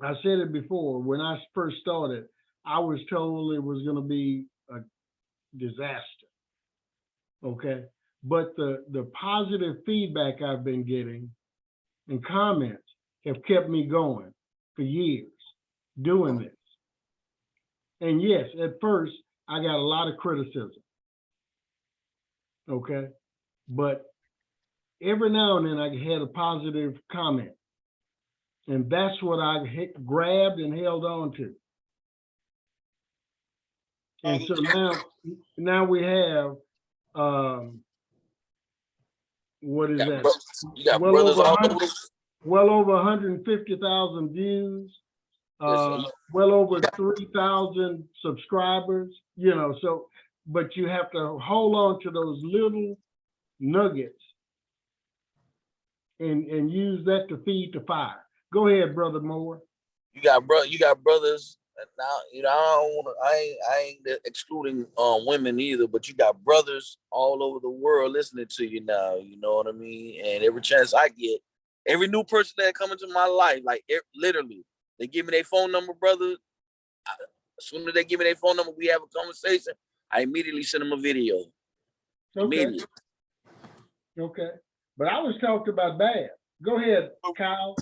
I said it before, when I first started, I was told it was gonna be a disaster. Okay, but the positive feedback I've been getting and comments have kept me going for years doing this. And yes, at first, I got a lot of criticism. Okay, but every now and then I had a positive comment. And that's what I grabbed and held on to. And so now we have, what is that? You got Well brothers over all 100 over. Well over 150,000 views, Yes, well over 3,000 subscribers, you know, so, but you have to hold on to those little nuggets and use that to feed the fire. Go ahead, Brother Moore. you got brothers. Now, you know, I ain't excluding women either, but you got brothers all over the world listening to you now. You know what I mean? And every chance I get, every new person that come into my life, like literally, they give me their phone number, brother. As soon as they give me their phone number, we have a conversation. I immediately send them a video. Okay. Immediately. Okay. But I was talking about bad. Go ahead, Kyle.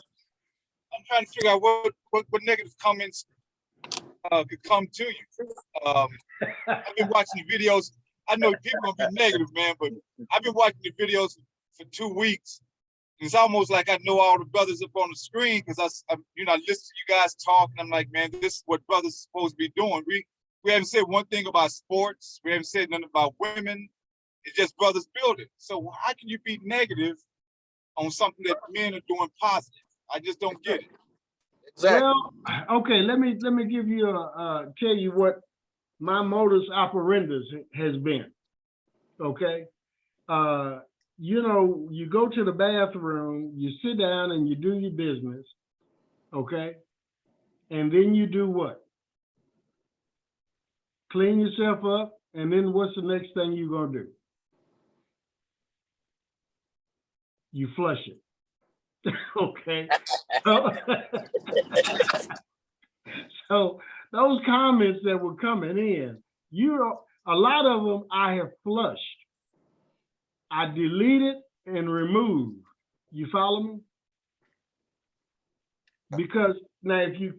I'm trying to figure out what negative comments could come to you. I've been watching the videos. I know people gonna be negative, man, but I've been watching the videos for 2 weeks. It's almost like I know all the brothers up on the screen because I listen to you guys talk, and I'm like, man, this is what brothers are supposed to be doing. We haven't said one thing about sports. We haven't said nothing about women. It's just brothers building. So how can you be negative on something that men are doing positive? I just don't get it. Exactly. Well, okay, let me give you tell you what my modus operandi has been. Okay. You know, you go to the bathroom, you sit down and you do your business. Okay. And then you do what? Clean yourself up. And then what's the next thing you're going to do? You flush it. Okay. So those comments that were coming in, a lot of them I have flushed. I deleted and removed. You follow me? Because now if you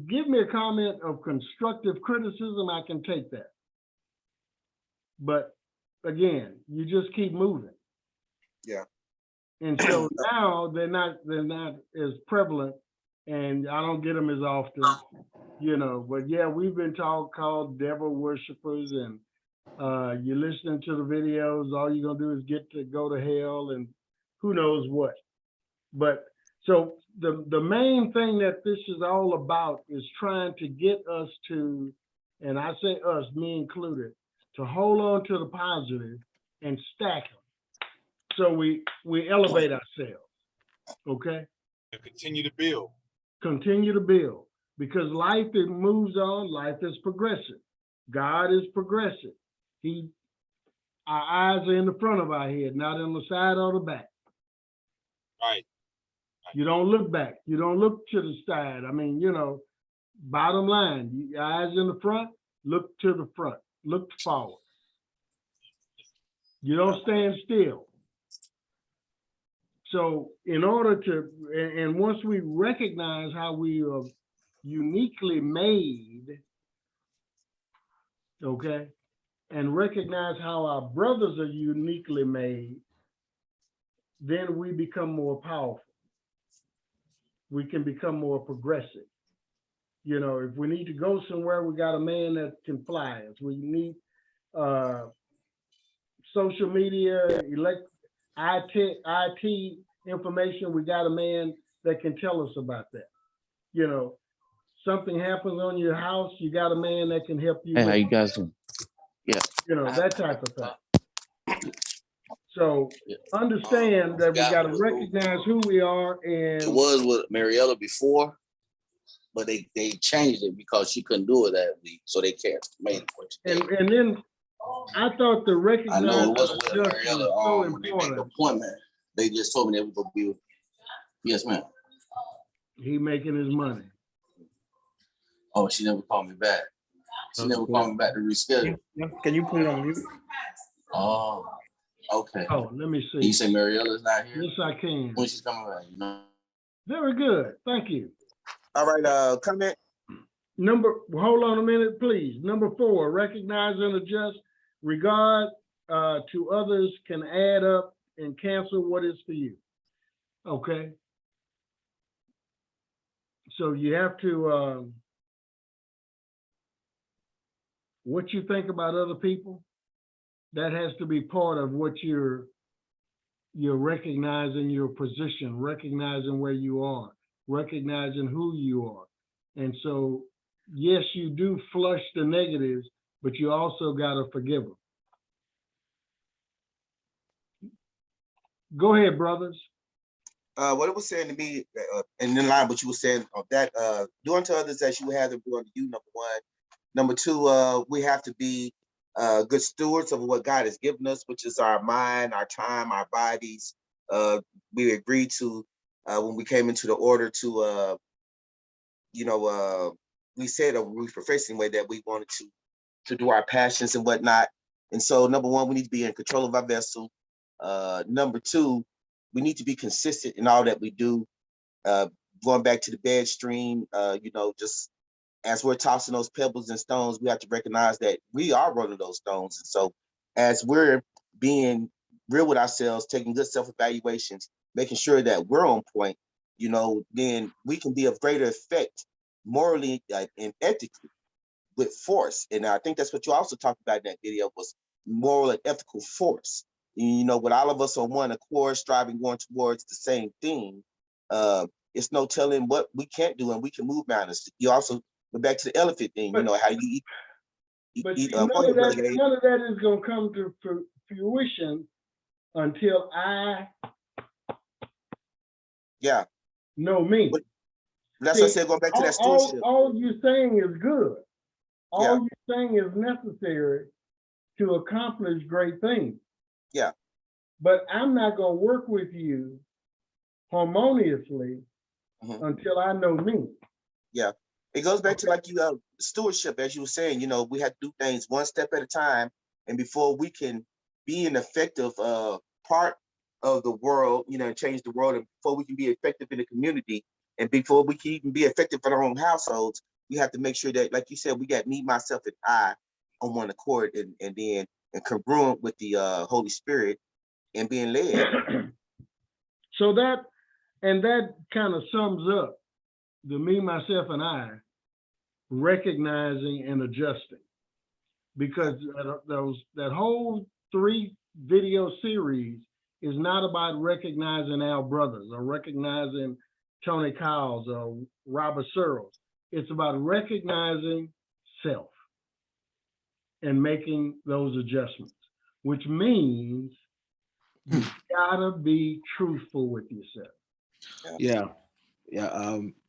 give me a comment of constructive criticism, I can take that. But again, you just keep moving. Yeah. And so now they're not as prevalent, and I don't get them as often, you know. But yeah, we've been called devil worshipers, and you're listening to the videos. All you're gonna do is get to go to hell, and who knows what. But so the main thing that this is all about is trying to get us to, and I say us, me included, to hold on to the positive and stack them. So we elevate ourselves, okay? And continue to build. Continue to build, because life, it moves on, life is progressive. God is progressive. Our eyes are in the front of our head, not on the side or the back. Right. You don't look back. You don't look to the side. I mean, you know, bottom line, your eyes in the front, look to the front, look forward. You don't stand still. So in order to, and once we recognize how we are uniquely made, okay, and recognize how our brothers are uniquely made, then we become more powerful. We can become more progressive. You know, if we need to go somewhere, we got a man that can fly us. We need social media, IT information, we got a man that can tell us about that. You know, something happens on your house, you got a man that can help you. Hey, how you guys doing? Yeah. You know, that type of thing. So understand that we got to recognize who we are. And it was with Mariella before, but they changed it because she couldn't do it that week, so they can't make it. And then I thought the recognize. I know it wasn't with Mariella so when they made the important. appointment. They just told me they were gonna be with. Yes, ma'am. He making his money. Oh, she never called me back. She never called me back to reschedule. Can you put it on mute? Oh, okay. Oh, let me You see. say Mariella's not here? Yes, I can. When she's coming back, you know? Very good. Thank you. All right, comment. Hold on a minute, please. Number 4, recognize and adjust. Regard to others can add up and cancel what is for you. Okay. So you have to, what you think about other people, that has to be part of what you're recognizing your position, recognizing where you are, recognizing who you are. And so, yes, you do flush the negatives, but you also got to forgive them. Go ahead, brothers. What it was saying to me, and in line what you were saying of that, do unto others as you would have them do unto you, number 1. Number 2, we have to be good stewards of what God has given us, which is our mind, our time, our bodies. We agreed to when we came into the order to, we said, or we professed in a way that we wanted to do our passions and whatnot. And so, number 1, we need to be in control of our vessel. Number 2, we need to be consistent in all that we do. Going back to the bed stream, just as we're tossing those pebbles and stones, we have to recognize that we are one of those stones. And so as we're being real with ourselves, taking good self-evaluations, making sure that we're on point, then we can be of greater effect morally and ethically with force. And I think that's what you also talked about in that video was moral and ethical force. With all of us on one accord, striving, going towards the same thing, it's no telling what we can't do, and we can move mountains. You also went back to the elephant thing, how you eat. But see, none of that is going to come to fruition until I know me. But that's what I said, going back to that stewardship. All you're saying is good. All you're saying is necessary to accomplish great things. Yeah. But I'm not going to work with you harmoniously until I know me. Yeah. It goes back to stewardship, as you were saying, we have to do things one step at a time. And before we can be an effective part of the world, and change the world, and before we can be effective in the community, and before we can even be effective in our own households, we have to make sure that, like you said, we got me, myself, and I on one accord, and then congruent with the Holy Spirit and being led. So that kind of sums up the me, myself, and I recognizing and adjusting, because that whole 3 video series is not about recognizing our brothers or recognizing Tony Cowles or Robert Searles. It's about recognizing self and making those adjustments, which means you gotta be truthful with yourself. Yeah.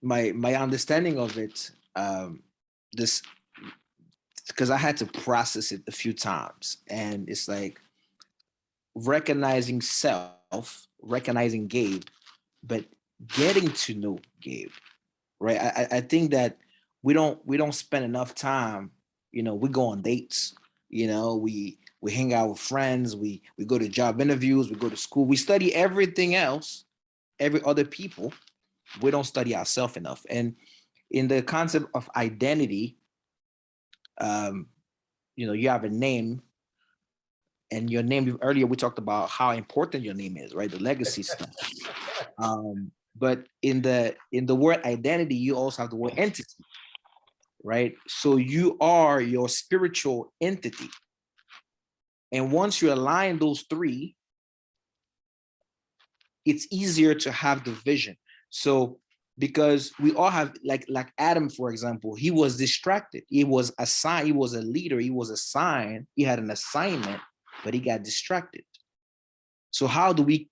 My understanding of it, this, because I had to process it a few times, and it's like recognizing self, recognizing Gabe, but getting to know Gabe, right? I think that we don't spend enough time, we go on dates, we hang out with friends, we go to job interviews, we go to school, we study everything else, every other people. We don't study ourselves enough. And in the concept of identity, you have a name, and your name, earlier we talked about how important your name is, right? The legacy stuff. But in the word identity, you also have the word entity, right? So you are your spiritual entity. And once you align those 3, it's easier to have the vision. So because we all have, like Adam, for example, he was distracted. He was assigned, he was a leader, he was assigned, he had an assignment, but he got distracted. So how do we,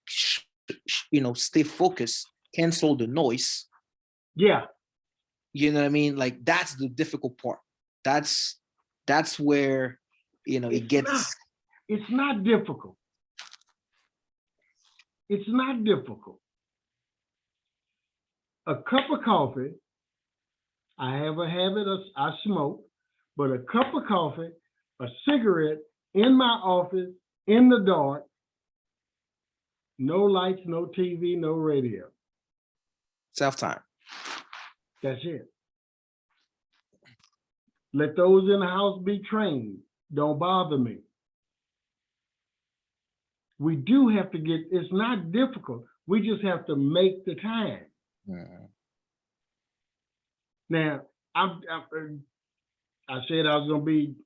stay focused, cancel the noise? Yeah. You know what I mean? Like, that's the difficult part. That's where, it gets. It's not difficult. It's not difficult. a cup of coffee. I have a habit of, I smoke, but a cup of coffee, a cigarette in my office, in the dark, no lights, no TV, no radio. Self-time. That's it. Let those in the house be trained. Don't bother me. We do have to get, it's not difficult. We just have to make the time. Now, I said I was gonna be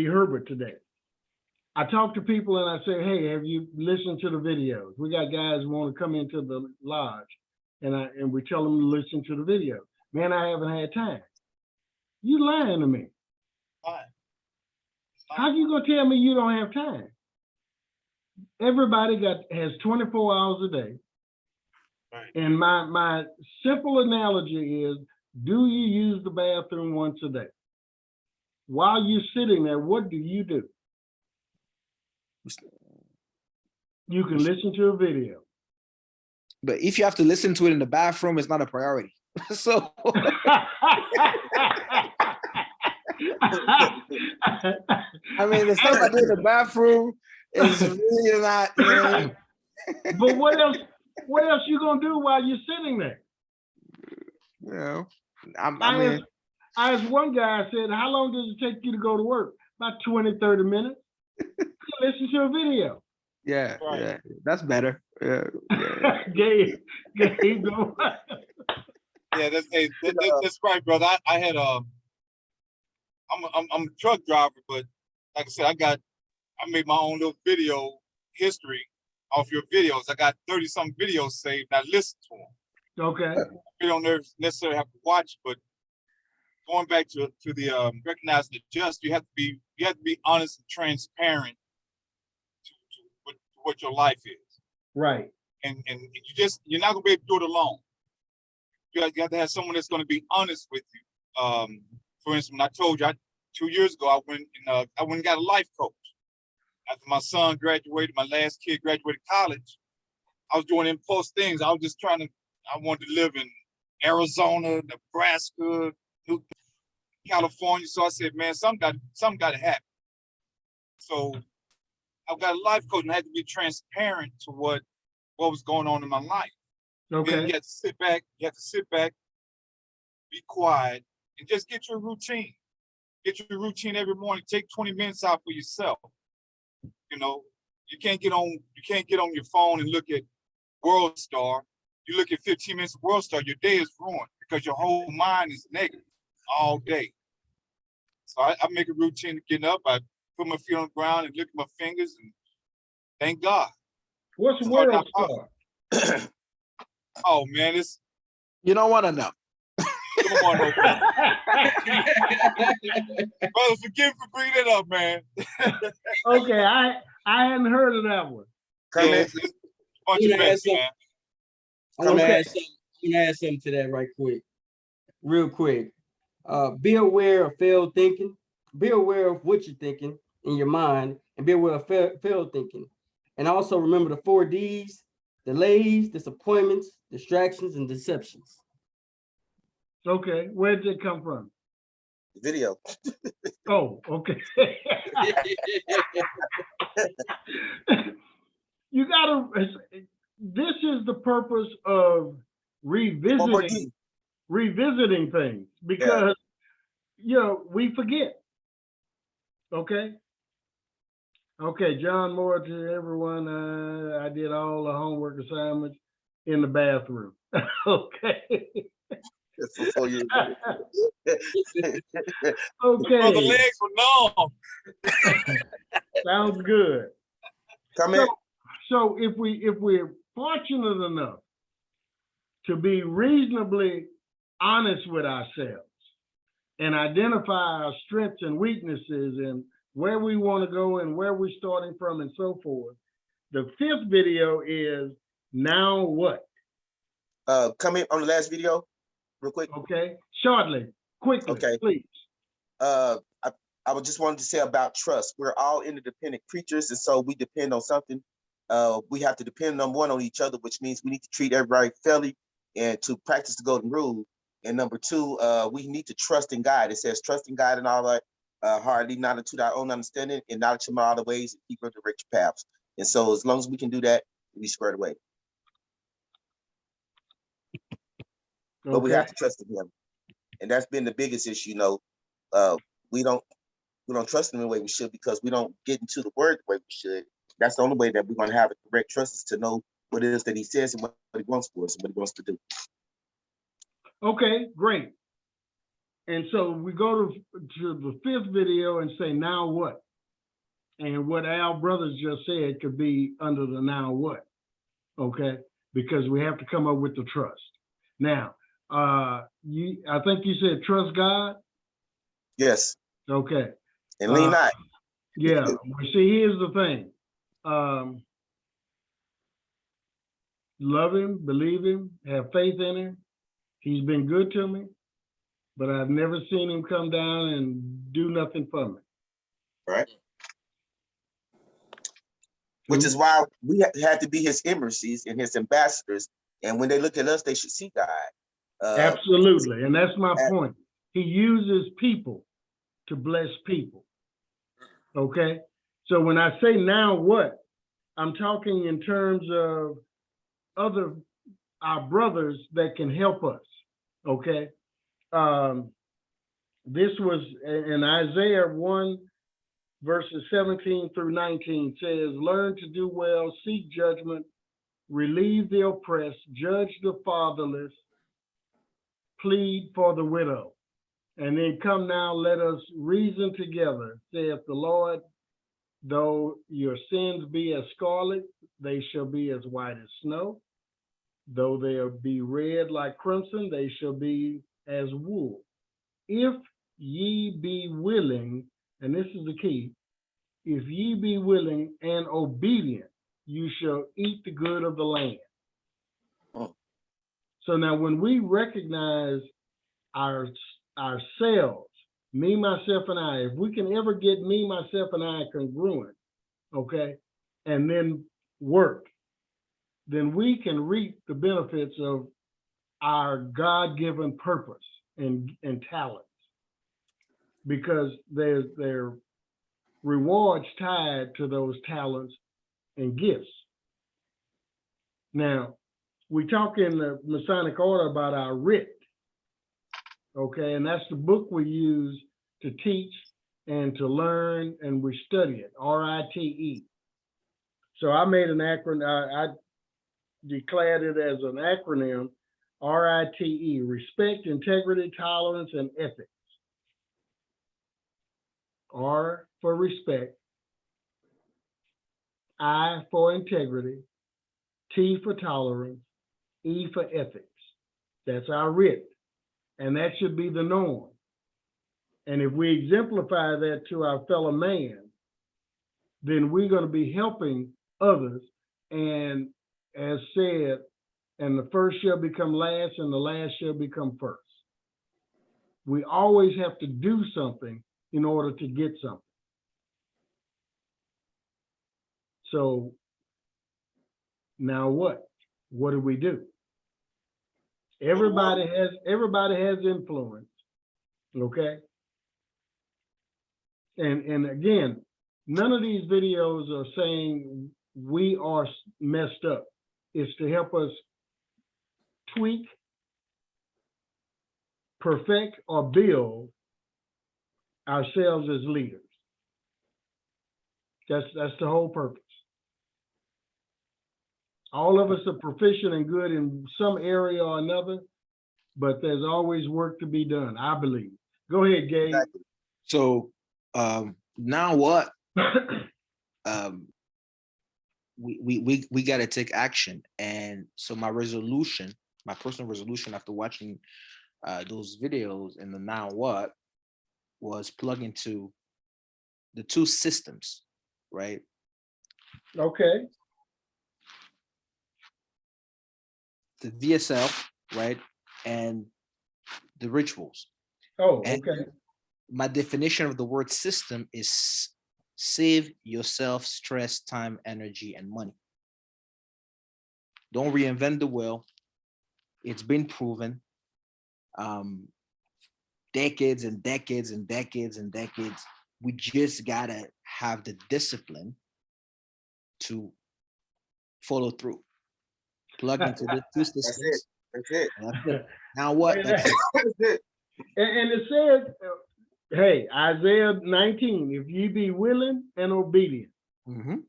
Herbert today. I talk to people and I say, hey, have you listened to the videos? We got guys who want to come into the lodge and we tell them to listen to the video. Man, I haven't had time. You lying to me. Fine. How you gonna tell me you don't have time? Everybody has 24 hours a day. Right. And my simple analogy is, do you use the bathroom once a day? While you're sitting there, what do? You can listen to a video. But if you have to listen to it in the bathroom, it's not a priority. So I mean, the stuff I do in the bathroom is really not, you know. But what else you gonna do while you're sitting there? You know, I asked one guy, I said, how long does it take you to go to work? About 20, 30 minutes. Listen to a video. yeah, Right. yeah, that's better. Yeah, Gabe, go. Yeah, that's right, brother. I had I'm a truck driver, but like I said, I made my own little video history off your videos. I got 30-some videos saved. I listened to them. Okay. You don't necessarily have to watch, but going back to the recognizing the just, you have to be honest and transparent to what your life is. Right. And you're not gonna be able to do it alone. You have to have someone that's gonna be honest with you. For instance, when I told you 2 years ago, I went and got a life coach. After my son graduated, my last kid graduated college, I was doing impulse things. I was just I wanted to live in Arizona, Nebraska, California. So I said, man, something got to happen. So I've got a life coach and I had to be transparent to what was going on in my life. Okay. Then you have to sit back, be quiet, and just get your routine. Get your routine every morning. Take 20 minutes out for yourself. You know, you can't get on your phone and look at World Star. You look at 15 minutes of World Star, your day is ruined because your whole mind is negative all day. So I make a routine of getting up. I put my feet on the ground and look at my fingers and thank God. What's So World Star? Oh man, you don't want to know. you don't want to know. Brother, forgive me for bringing it up, man. Okay, I hadn't heard of that one. Come in. It's a bunch of mess, man. I want to Okay. add something to that real quick. Be aware of failed thinking. Be aware of what you're thinking in your mind, and be aware of failed thinking. And also remember the 4 Ds: delays, disappointments, distractions, and deceptions. Okay, where did it come from? Video. Oh, okay. You gotta, this is the purpose of One more D. revisiting things, because, we forget. Okay? Okay, John Moore, to everyone, I did all the homework assignments in the bathroom. Okay. For 4 years. Okay. Brother, legs were numb. Sounds good. Come in. So if we're fortunate enough to be reasonably honest with ourselves and identify our strengths and weaknesses and where we want to go and where we're starting from and so forth, the 5th video is now what? Come in on the last video, real quick. Okay, shortly, quickly, Okay. please. I would just wanted to say about trust. We're all interdependent creatures, and so we depend on something. We have to depend on each other, which means we need to treat everybody fairly and to practice the golden rule. And number two, we need to trust in God. It says, trust in God and all that heart, lead not into thy own understanding, and knowledge him all the ways, and keep him the rich paths. And so as long as we can do that, we squared away. But we Okay. have to trust in him. And that's been the biggest issue, we don't trust him the way we should, because we don't get into the word the way we should. That's the only way that we're going to have a correct trust, is to know what it is that he says and what he wants for us and what he wants to do. Okay, great. And so we go to the 5th video and say, now what? And what Al Brothers just said could be under the now what, okay? Because we have to come up with the trust. Now, I think you said trust God? Yes. Okay. And lean not. Yeah, well, see, here's the thing. Love him, believe him, have faith in him. He's been good to me, but I've never seen him come down and do nothing for me. Right. Which is why we had to be his embassies and his ambassadors. And when they look at us, they should see God. Absolutely, and that's my point. He uses people to bless people, okay? So when I say now what, I'm talking in terms of our brothers that can help us, okay? This was in Isaiah 1, verses 17 through 19 says, learn to do well, seek judgment, relieve the oppressed, judge the fatherless, plead for the widow. And then come now, let us reason together, saith the Lord. Though your sins be as scarlet, they shall be as white as snow. Though they be red like crimson, they shall be as wool. If ye be willing, and this is the key, if ye be willing and obedient, you shall eat the good of the land. Oh. So now when we recognize ourselves, me, myself, and I, if we can ever get me, myself, and I congruent, okay, and then work, then we can reap the benefits of our God-given purpose and talents, because there are rewards tied to those talents and gifts. Now, we talk in the Masonic Order about our writ, okay, and that's the book we use to teach and to learn, and we study it, RITE. So I made an acronym, I declared it as an acronym, RITE, respect, integrity, tolerance, and ethics. R for respect, I for integrity, T for tolerance, E for ethics. That's our writ, and that should be the norm. And if we exemplify that to our fellow man, then we're going to be helping others. And as said, and the first shall become last, and the last shall become first. We always have to do something in order to get something. So now what? What do we do? Everybody has influence, okay? And again, none of these videos are saying we are messed up. It's to help us tweak, perfect, or build ourselves as leaders. That's the whole purpose. All of us are proficient and good in some area or another, but there's always work to be done, I believe. Go ahead, Gabe. Exactly. So now what? We got to take action. And so my personal resolution after watching those videos and the now what was plug into the two systems, right? Okay. The VSL, right? And the rituals. Oh, And okay. my definition of the word system is save yourself stress, time, energy, and money. Don't reinvent the wheel. It's been proven. Decades and decades and decades and decades. We just gotta have the discipline to follow through. Plug into the two That's it. systems. That's it. And that's it. Now what? That's it. That's it. And it said, hey, Isaiah 19, if ye be willing and obedient. Mhm.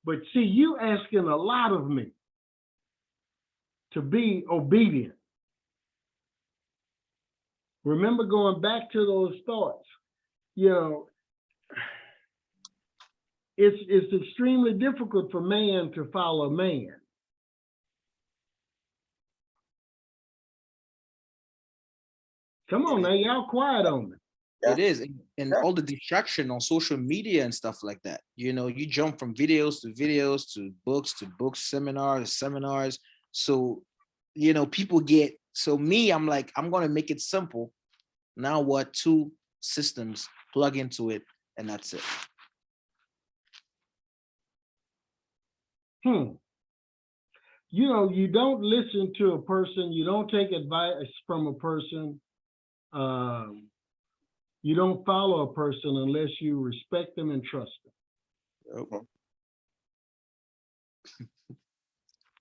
But see, you asking a lot of me to be obedient. Remember going back to those thoughts, you know, it's extremely difficult for man to follow man. Come on now, y'all quiet on me. Yeah. It is, and Yeah. all the distraction on social media and stuff like that. You know, you jump from videos to books, seminars. So, you know, people get, so me, I'm like, I'm gonna make it simple. Now what? Two systems, plug into it, and that's it. You know, you don't listen to a person, you don't take advice from a person, you don't follow a person unless you respect them and trust them. Yep.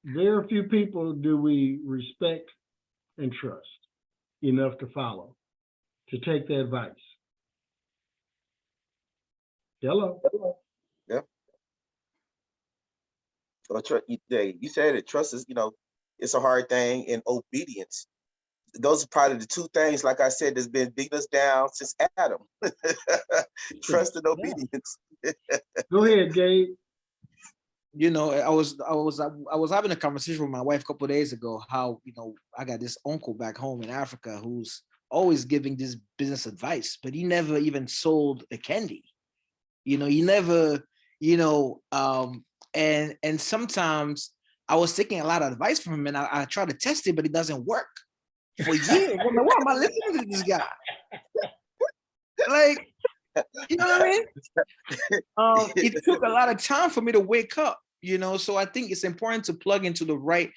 Very few people do we respect and trust enough to follow, to take their advice. Hello? Yeah. Well, you said it. Trust is, you know, it's a hard thing, and obedience. Those are probably the two things, like I said, that's been beating us down since Adam. Trust and obedience. Go ahead, Gabe. You know, I was having a conversation with my wife a couple of days ago, how, you know, I got this uncle back home in Africa who's always giving this business advice, but he never even sold a candy. You know, he never, you know, and sometimes I was taking a lot of advice from him, and I try to test it, but it doesn't work for years. I'm like, why am I listening to this guy? Like, you know what I mean? It took a lot of time for me to wake up, you know, so I think it's important to plug into the right,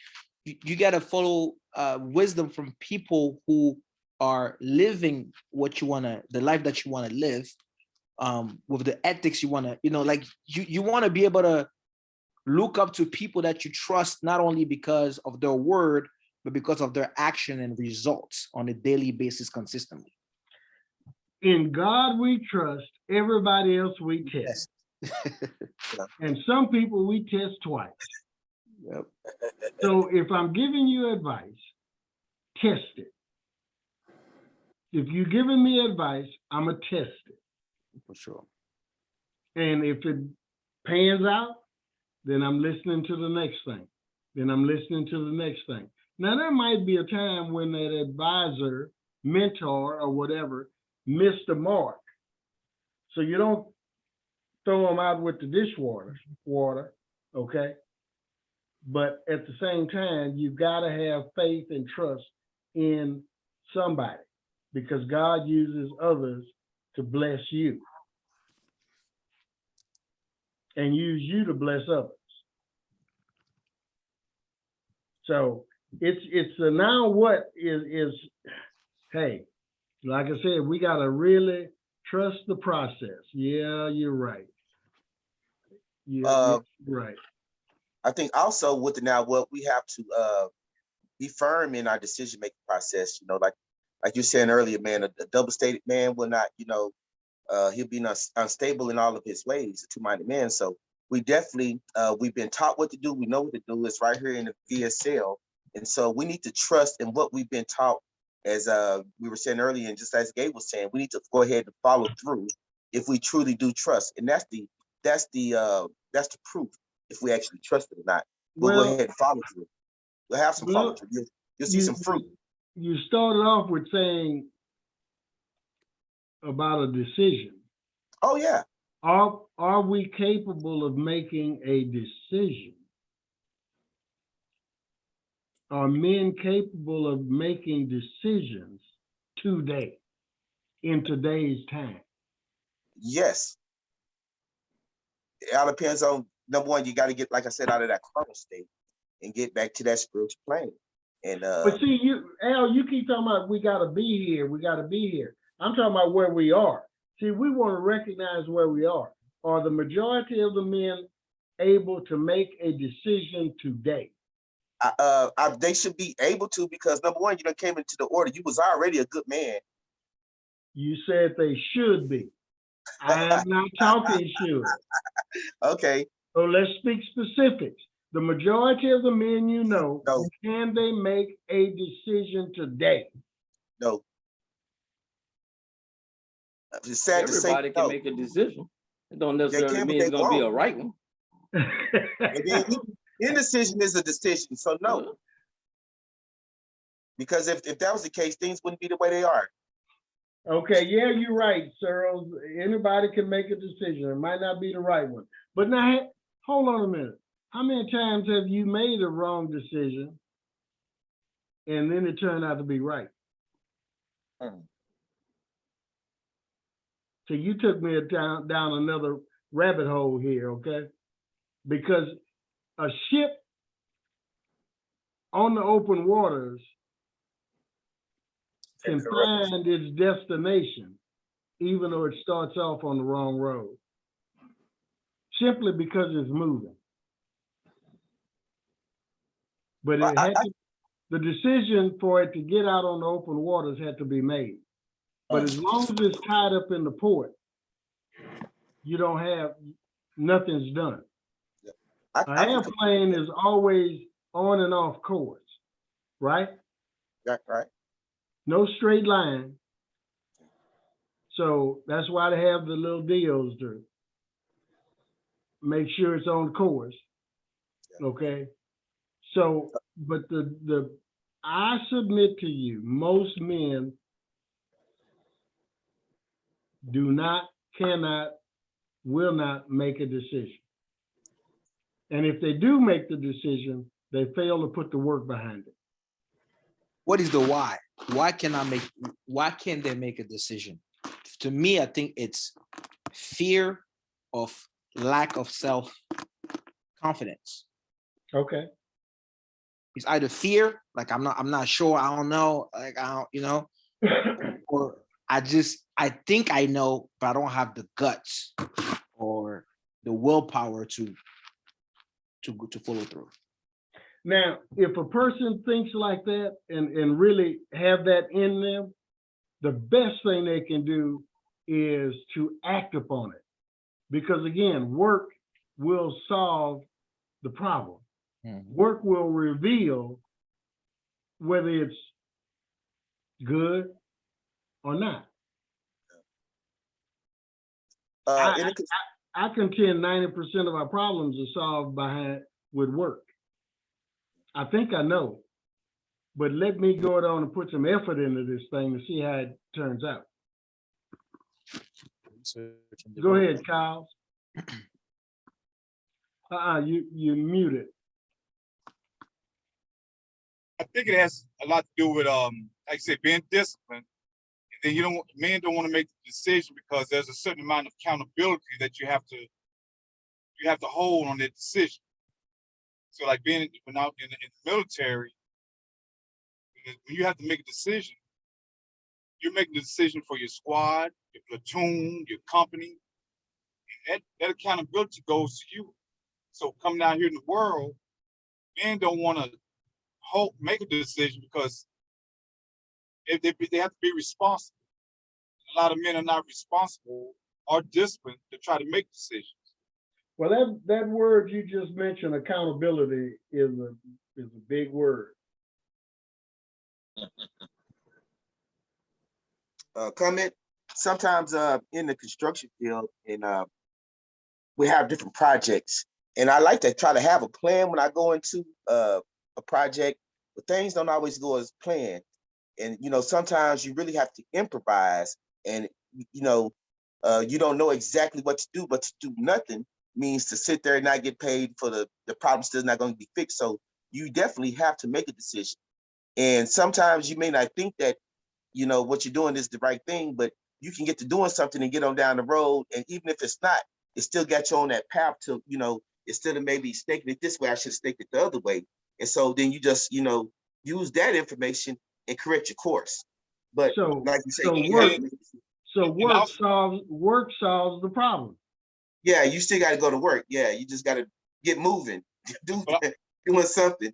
you got to follow wisdom from people who are living what you want to, the life that you want to live, with the ethics you want to, you know, like you want to be able to look up to people that you trust, not only because of their word, but because of their action and results on a daily basis consistently. In God we trust, everybody else we test. And some people we test twice. Yep. So if I'm giving you advice, test it. If you're giving me advice, I'm going to test it. For sure. And if it pans out, then I'm listening to the next thing. Then I'm listening to the next thing. Now, there might be a time when that advisor, mentor, or whatever missed the mark. So you don't throw them out with the dishwater, okay? But at the same time, you've got to have faith and trust in somebody, because God uses others to bless you and use you to bless others. So it's a now what is, hey, like I said, we got to really trust the process. Yeah, you're right. You're right. I think also with the now what we have to be firm in our decision-making process, you know, like you said earlier, man, a double-stated man will not, you know, he'll be unstable in all of his ways, a two-minded man. So we definitely, we've been taught what to do. We know what to do. It's right here in the VSL. And so we need to trust in what we've been taught, as we were saying earlier, and just as Gabe was saying, we need to go ahead and follow through if we truly do trust. And that's the proof if we actually trust it or not. We'll go ahead and follow through. We'll have some follow through. You'll see some fruit. You started off with saying about a decision. Oh yeah. Are we capable of making a decision? Are men capable of making decisions today, in today's time? Yes. It all depends on, number one, you got to get, like I said, out of that carnal state and get back to that spiritual plane. And But see, Al, you keep talking about we gotta be here, we gotta be here. I'm talking about where we are. See, we want to recognize where we are. Are the majority of the men able to make a decision today? they should be able to, because number one, you done came into the order. You was already a good man. You said they should be. I am not talking should. Okay, So let's speak specifics. The majority of the men you know, No. can they make a decision today? no. It's sad to say, Everybody can no. make a decision. It don't They necessarily can, but mean it's they gonna be a won't. right one. And then indecision is a decision, so no. Because if that was the case, things wouldn't be the way they are. Okay, yeah, you're right, Searles. Anybody can make a decision. It might not be the right one. But now, hold on a minute. How many times have you made a wrong decision and then it turned out to be right? So you took me down another rabbit hole here, okay? Because a ship on the open waters can find its destination, even though it starts off on the wrong road, simply because it's moving. But it had to, the decision for it to get out on the open waters had to be made. But as long as it's tied up in the port, you don't have, nothing's done. An airplane is always on and off course, right? Right. No straight line. So that's why they have the little deals to make sure it's on course. Okay. So, but I submit to you, most men do not, cannot, will not make a decision. And if they do make the decision, they fail to put the work behind it. What is the why? Why can't they make a decision? To me, I think it's fear of lack of self-confidence. Okay. It's either fear, like I'm not sure, I don't know, like I don't, or I think I know, but I don't have the guts or the willpower to follow through. Now, if a person thinks like that and really have that in them, the best thing they can do is to act upon it. Because again, work will solve the problem. Work will reveal whether it's good or not. I contend 90% of our problems are solved with work. I think I know, but let me go on and put some effort into this thing to see how it turns out. Go ahead, Kyle. You muted. I think it has a lot to do with like I said, being disciplined. And then men don't want to make the decision because there's a certain amount of accountability that you have to hold on that decision. So like being out in the military, when you have to make a decision, you're making a decision for your squad, your platoon, your company, and that accountability goes to you. So coming down here in the world, men don't want to make a decision because they have to be responsible. A lot of men are not responsible or disciplined to try to make decisions. Well, that word you just mentioned, accountability, is a big word. Comment. Sometimes in the construction field, and we have different projects, and I like to try to have a plan when I go into a project, but things don't always go as planned. And sometimes you really have to improvise, and you don't know exactly what to do, but to do nothing means to sit there and not get paid for the problem still not going to be fixed. So you definitely have to make a decision. And sometimes you may not think that, what you're doing is the right thing, but you can get to doing something and get on down the road. And even if it's not, it still got you on that path to, instead of maybe staking it this way, I should have staked it the other way. And so then you just, use that information and correct your course. But So, like you say, so you work, gotta- so And work also- solves the problem. yeah, you still gotta go to work. Yeah, you just gotta get moving, doing something.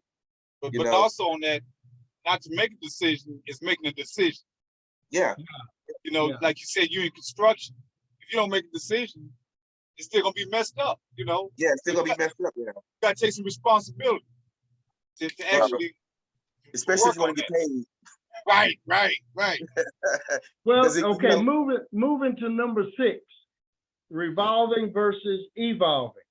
But, You but know. also on that, not to make a decision is making a decision. Yeah, You know, Yeah. like you said, you're in construction. If you don't make a decision, it's still gonna be messed up. You know, yeah, it's still gonna be messed up. Yeah, you gotta take some responsibility to actually especially if you work want to on get paid. right. Well, Does it, you okay, know- moving to number 6, revolving versus evolving.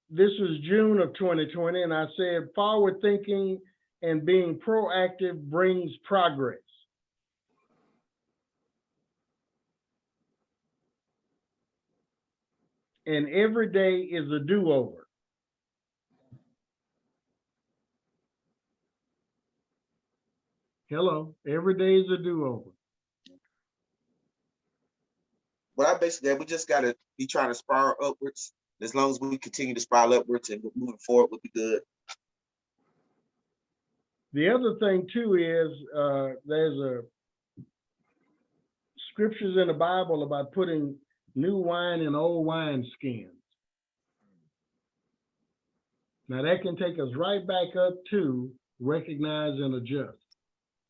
This was June of 2020, and I said, forward thinking and being proactive brings progress. And every day is a do-over. Hello, every day is a do-over. What I basically, we just gotta be trying to spiral upwards. As long as we continue to spiral upwards and moving forward, we'll be good. The other thing too is there's a scriptures in the Bible about putting new wine in old wine skins. Now that can take us right back up to recognize and adjust.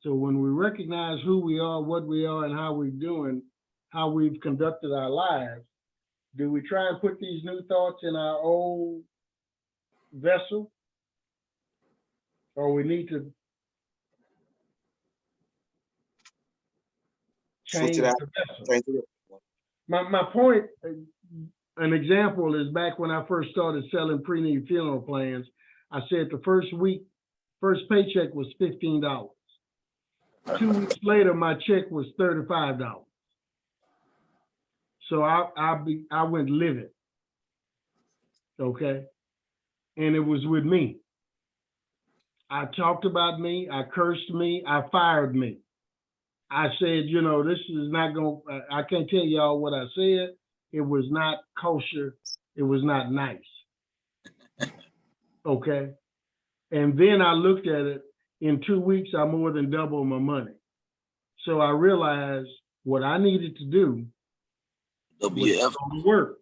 So when we recognize who we are, what we are, and how we're doing, how we've conducted our lives, do we try and put these new thoughts in our old vessel? Or we need to Switch change it the out. vessel? Change it up. My point, an example is back when I first started selling pre-need funeral plans, I said the first paycheck was $15. 2 weeks later, my check was $35. So I went livid. Okay. And it was with me. I talked about me, I cursed me, I fired me. I said, you know, this is not going, I can't tell y'all what I said. It was not kosher. It was not nice. Okay. And then I looked at it. In 2 weeks, I more than doubled my money. So I realized what I needed to do was WF. go to work.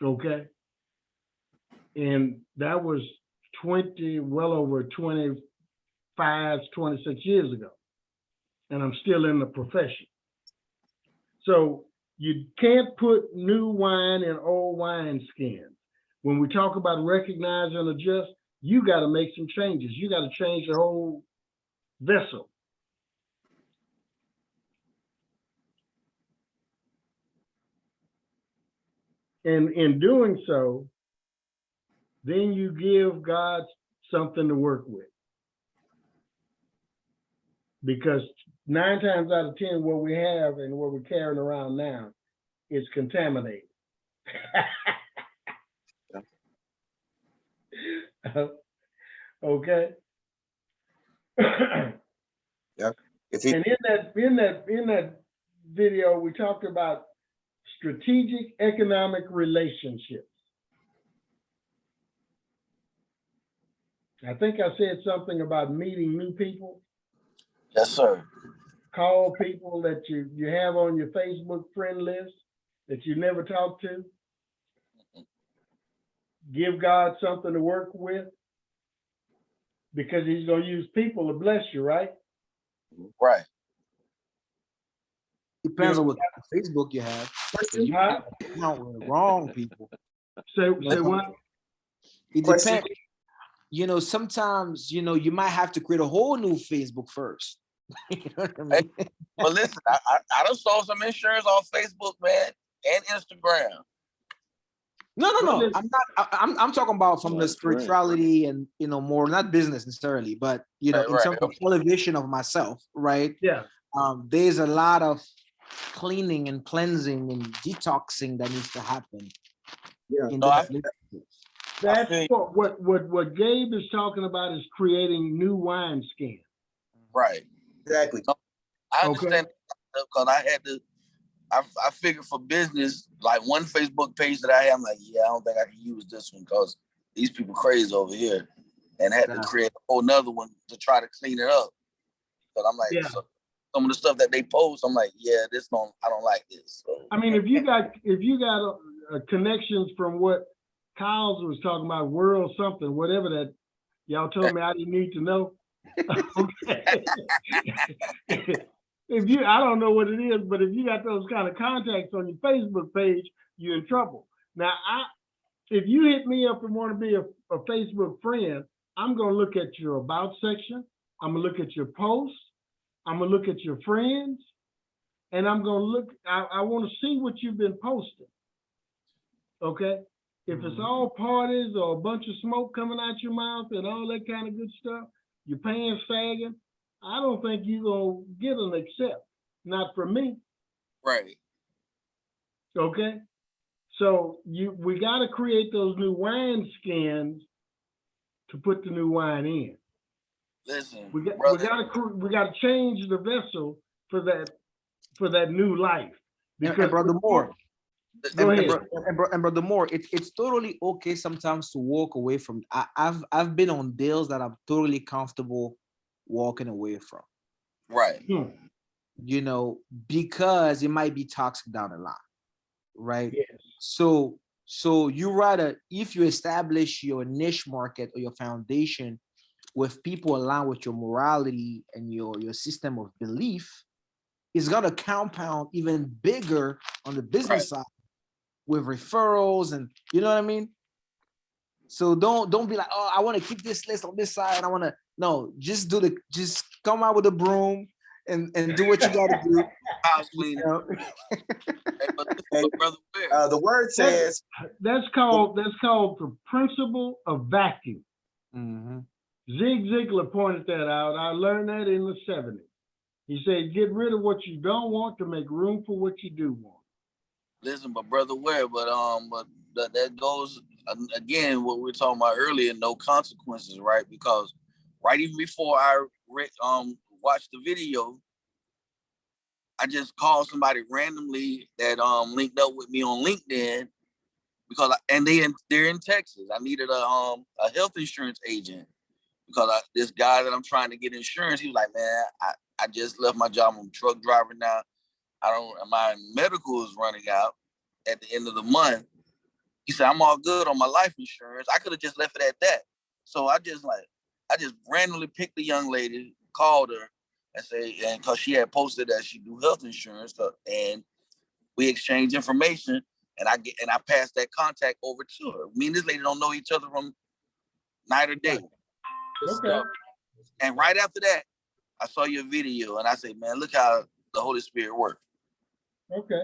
Okay. And that was well over 25, 26 years ago. And I'm still in the profession. So you can't put new wine in old wine skins. When we talk about recognize and adjust, you got to make some changes. You got to change the whole vessel. And in doing so, then you give God something to work with. Because 9 times out of 10, what we have and what we're carrying around now is contaminated. Okay. If it, And in that video, we talked about strategic economic relationships. I think I said something about meeting new people. Yes, sir. Call people that you have on your Facebook friend list that you never talk to. Give God something to work with, because he's going to use people to bless you, right? Right. Depends on what kind of Facebook you have. 'Cause you Huh? can count with the wrong people. Say what? It Question. depends. You know, sometimes, you know, you might have to create a whole new Facebook first. You know what I mean? But listen, I done sold some insurance on Facebook, man, and Instagram. No. Well, I'm not. I'm talking about from the Right, right. spirituality and, you know, more not business necessarily, but, you know, Right, in right, terms of okay. elevation of myself, right? Yeah. There's a lot of cleaning and cleansing and detoxing that needs to happen. Yeah. in No, I- different relationships. That's feel you. what Gabe is talking about is creating new wine skins. Right. exactly. I Okay. understand because I had to. I figured for business, like one Facebook page that I have, I'm like, yeah, I don't think I can use this one because these people crazy over here, and had to create a whole nother one to try to clean it up. But I'm like, Yeah. so, some of the stuff that they post, I'm like, yeah, I don't like this. So, I mean, if you got connections from what Kyle's was talking about, world something, whatever that y'all told me I didn't need to know. Okay. I don't know what it is, but if you got those kind of contacts on your Facebook page, you're in trouble. Now, if you hit me up and want to be a Facebook friend, I'm gonna look at your about section. I'm gonna look at your posts. I'm gonna look at your friends, and I'm gonna look. I want to see what you've been posting. Okay. If it's all parties or a bunch of smoke coming out your mouth and all that kind of good stuff, your pants sagging, I don't think you're gonna get an accept. Not from me. right. Okay. So we got to create those new wine skins to put the new wine in. Listen, We got brother, to change the vessel for that new life. And Brother Moore, Go and, ahead. and Brother Moore, it's totally okay sometimes to walk away from. I've been on deals that I'm totally comfortable walking away from. right. You know, because it might be toxic down the line, right? Yes. So you rather, if you establish your niche market or your foundation with people aligned with your morality and your system of belief, it's gonna compound even bigger on the business side with referrals, and you know what I mean? So don't be like, oh, I want to keep this list on this side, and I want to, no, just come out with a broom and do what you gotta do. House cleaning. Hey, but brother, The word says, That's called the principle of vacuum. Zig Ziglar pointed that out. I learned that in the 70s. He said, get rid of what you don't want to make room for what you do want. listen, but brother, but that goes again what we were talking about earlier. No consequences, right? Because right even before I watched the video, I just called somebody randomly that linked up with me on LinkedIn because they're in Texas. I needed a health insurance agent because this guy that I'm trying to get insurance, he was like, man, I just left my job. I'm a truck driver now. My medical is running out at the end of the month. He said, I'm all good on my life insurance. I could have just left it at that. So I just randomly picked the young lady, called her, and because she had posted that she do health insurance, and we exchanged information, and I passed that contact over to her. Me and this lady don't know each other from night or day. Okay. And right after that, I saw your video, and I said, man, look how the Holy Spirit works. Okay.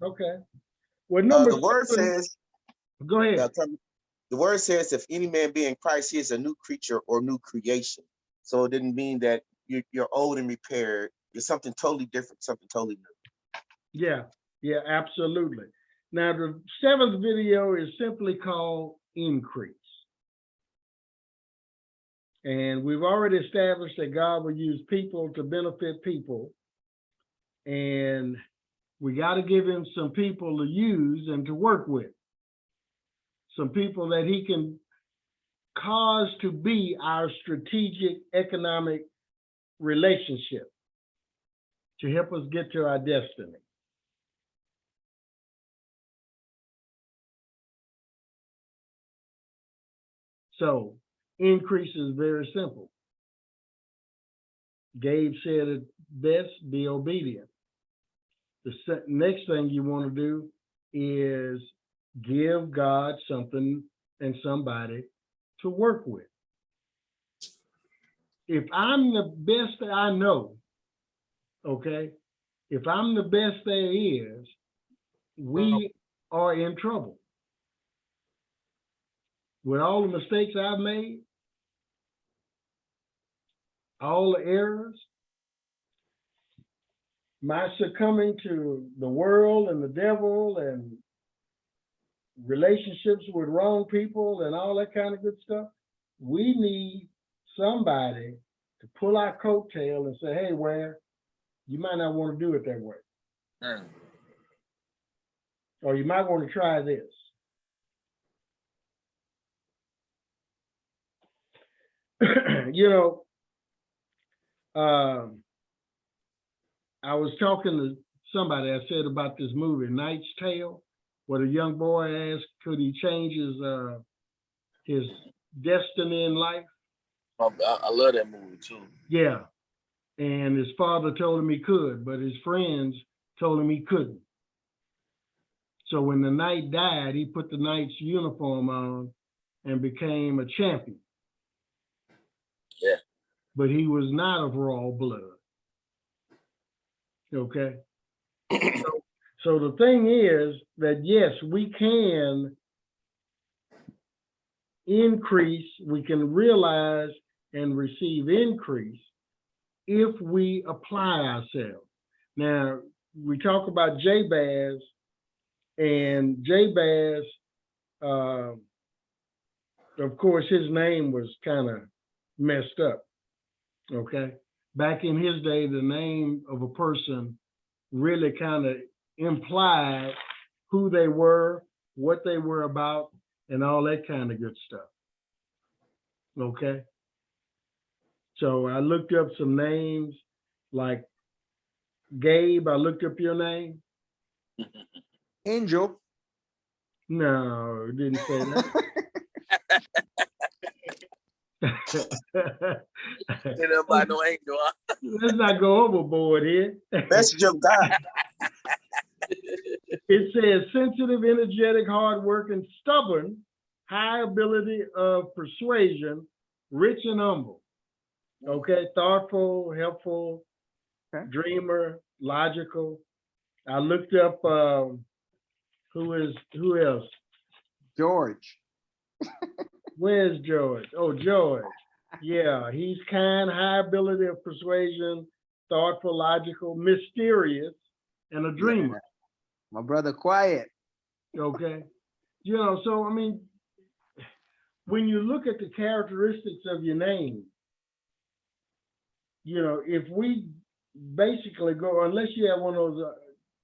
Okay. Well, the word says, go ahead. The word says, if any man be in Christ, he is a new creature or new creation. So it didn't mean that you're old and repaired. You're something totally different, something totally new. Yeah, absolutely. Now, the 7th video is simply called Increase. And we've already established that God will use people to benefit people. And we got to give him some people to use and to work with. Some people that he can cause to be our strategic economic relationship to help us get to our destiny. So increase is very simple. Gabe said it best, be obedient. The next thing you want to do is give God something and somebody to work with. If I'm the best that I know, okay, if I'm the best there is, we are in trouble. With all the mistakes I've made, all the errors, my succumbing to the world and the devil and relationships with wrong people and all that kind of good stuff, we need somebody to pull our coattail and say, hey, Ware, you might not want to do it that way. Or you might want to try this. You know, I was talking to somebody, I said about this movie, Knight's Tale, where the young boy asked, could he change his destiny in life? I love that movie too. Yeah. And his father told him he could, but his friends told him he couldn't. So when the knight died, he put the knight's uniform on and became a champion. Yeah. But he was not of royal blood. Okay. So the thing is that, yes, we can increase, we can realize and receive increase if we apply ourselves. Now, we talk about Jabez, and Jabez, of course, his name was kind of messed up, okay? Back in his day, the name of a person really kind of implied who they were, what they were about, and all that kind of good stuff, okay? So I looked up some names like Gabe. I looked up your name. Angel. No, it didn't say that. Nobody no angel. Let's not go overboard here. Message of God. It says sensitive, energetic, hardworking, stubborn, high ability of persuasion, rich and humble. Okay, thoughtful, helpful, Okay. dreamer, logical. I looked up who else? George. Where's George? Oh, George. Yeah, he's kind, high ability of persuasion, thoughtful, logical, mysterious, and a dreamer. My brother Quiet. Okay. You know, so I mean, when you look at the characteristics of your name, you know, if we basically go, unless you have one of those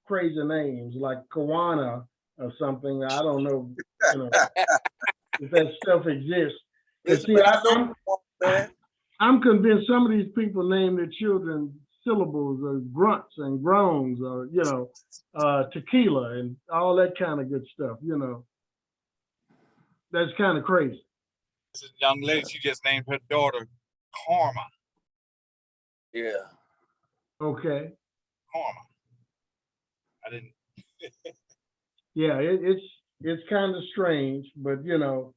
crazy names like Kawana or something, I don't know, you know, if that stuff exists. But see, I'm convinced some of these people name their children syllables or grunts and groans or, you know, tequila and all that kind of good stuff, you know. That's kind of crazy. This is a young lady, she just named her daughter Karma. Yeah. Okay. Karma. I didn't. Yeah, it's kind of strange, but you know,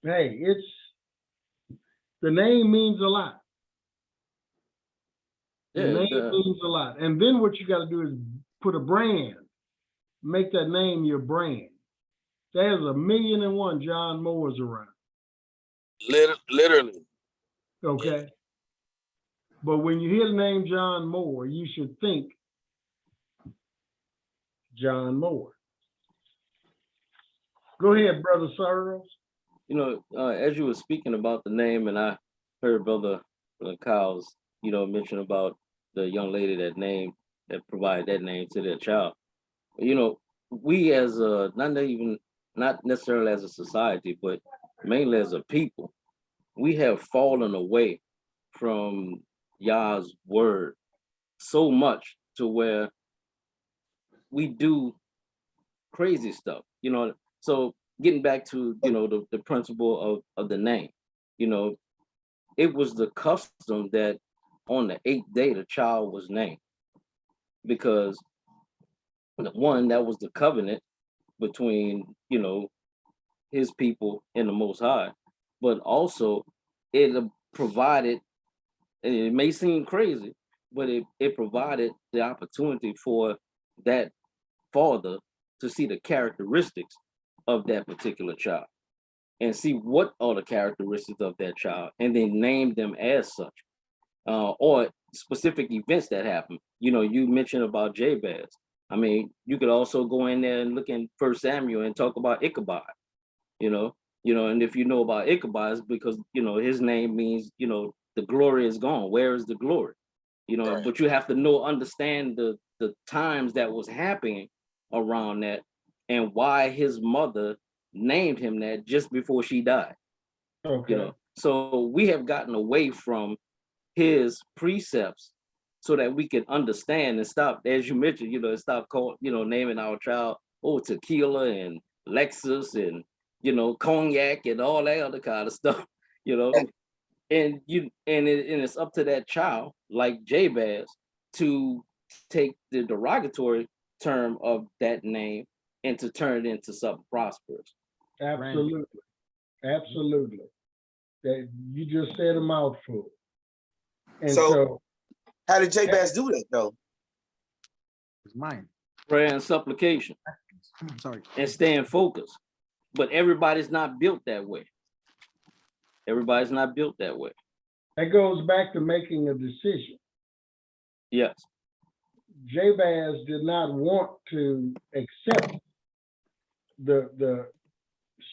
hey, the name means a lot. The Yeah, name means a lot. And then what you got to do is put a brand, make that name your brand. There's 1,000,001 John Moores around. Literally. Okay. But when you hear the name John Moore, you should think John Moore. Go ahead, Brother Searles. You know, as you were speaking about the name, and I heard Brother Kyle's, you know, mention about the young lady that provided that name to their child. You know, we as a, not necessarily as a society, but mainly as a people, we have fallen away from Yah's word so much to where we do crazy stuff, you know. So getting back to, you know, the principle of the name, you know, it was the custom that on the 8th day the child was named, because one, that was the covenant between, you know, his people and the Most High, but also it provided, and it may seem crazy, but it provided the opportunity for that father to see the characteristics of that particular child and see what are the characteristics of that child, and then name them as such, or specific events that happen. You know, you mentioned about Jabez. I mean, you could also go in there and look in 1 Samuel and talk about Ichabod, you know, and if you know about Ichabod, it's because, you know, his name means, you know, the glory is gone. Where is the glory? You know, but you have to understand the times that was happening around that and why his mother named him that just before she died. Okay. So we have gotten away from his precepts so that we can understand and stop, as you mentioned, and stop naming our child, tequila and Lexus and, cognac and all that other kind of stuff, and it's up to that child, like Jabez, to take the derogatory term of that name and to turn it into something prosperous. Absolutely. Absolutely. That you just said a mouthful. And So how did Jabez do that though? It's mine. Prayer and supplication Sorry. and staying focused. But everybody's not built that way. Everybody's not built that way. that goes back to making a decision. Yes. Jabez did not want to accept the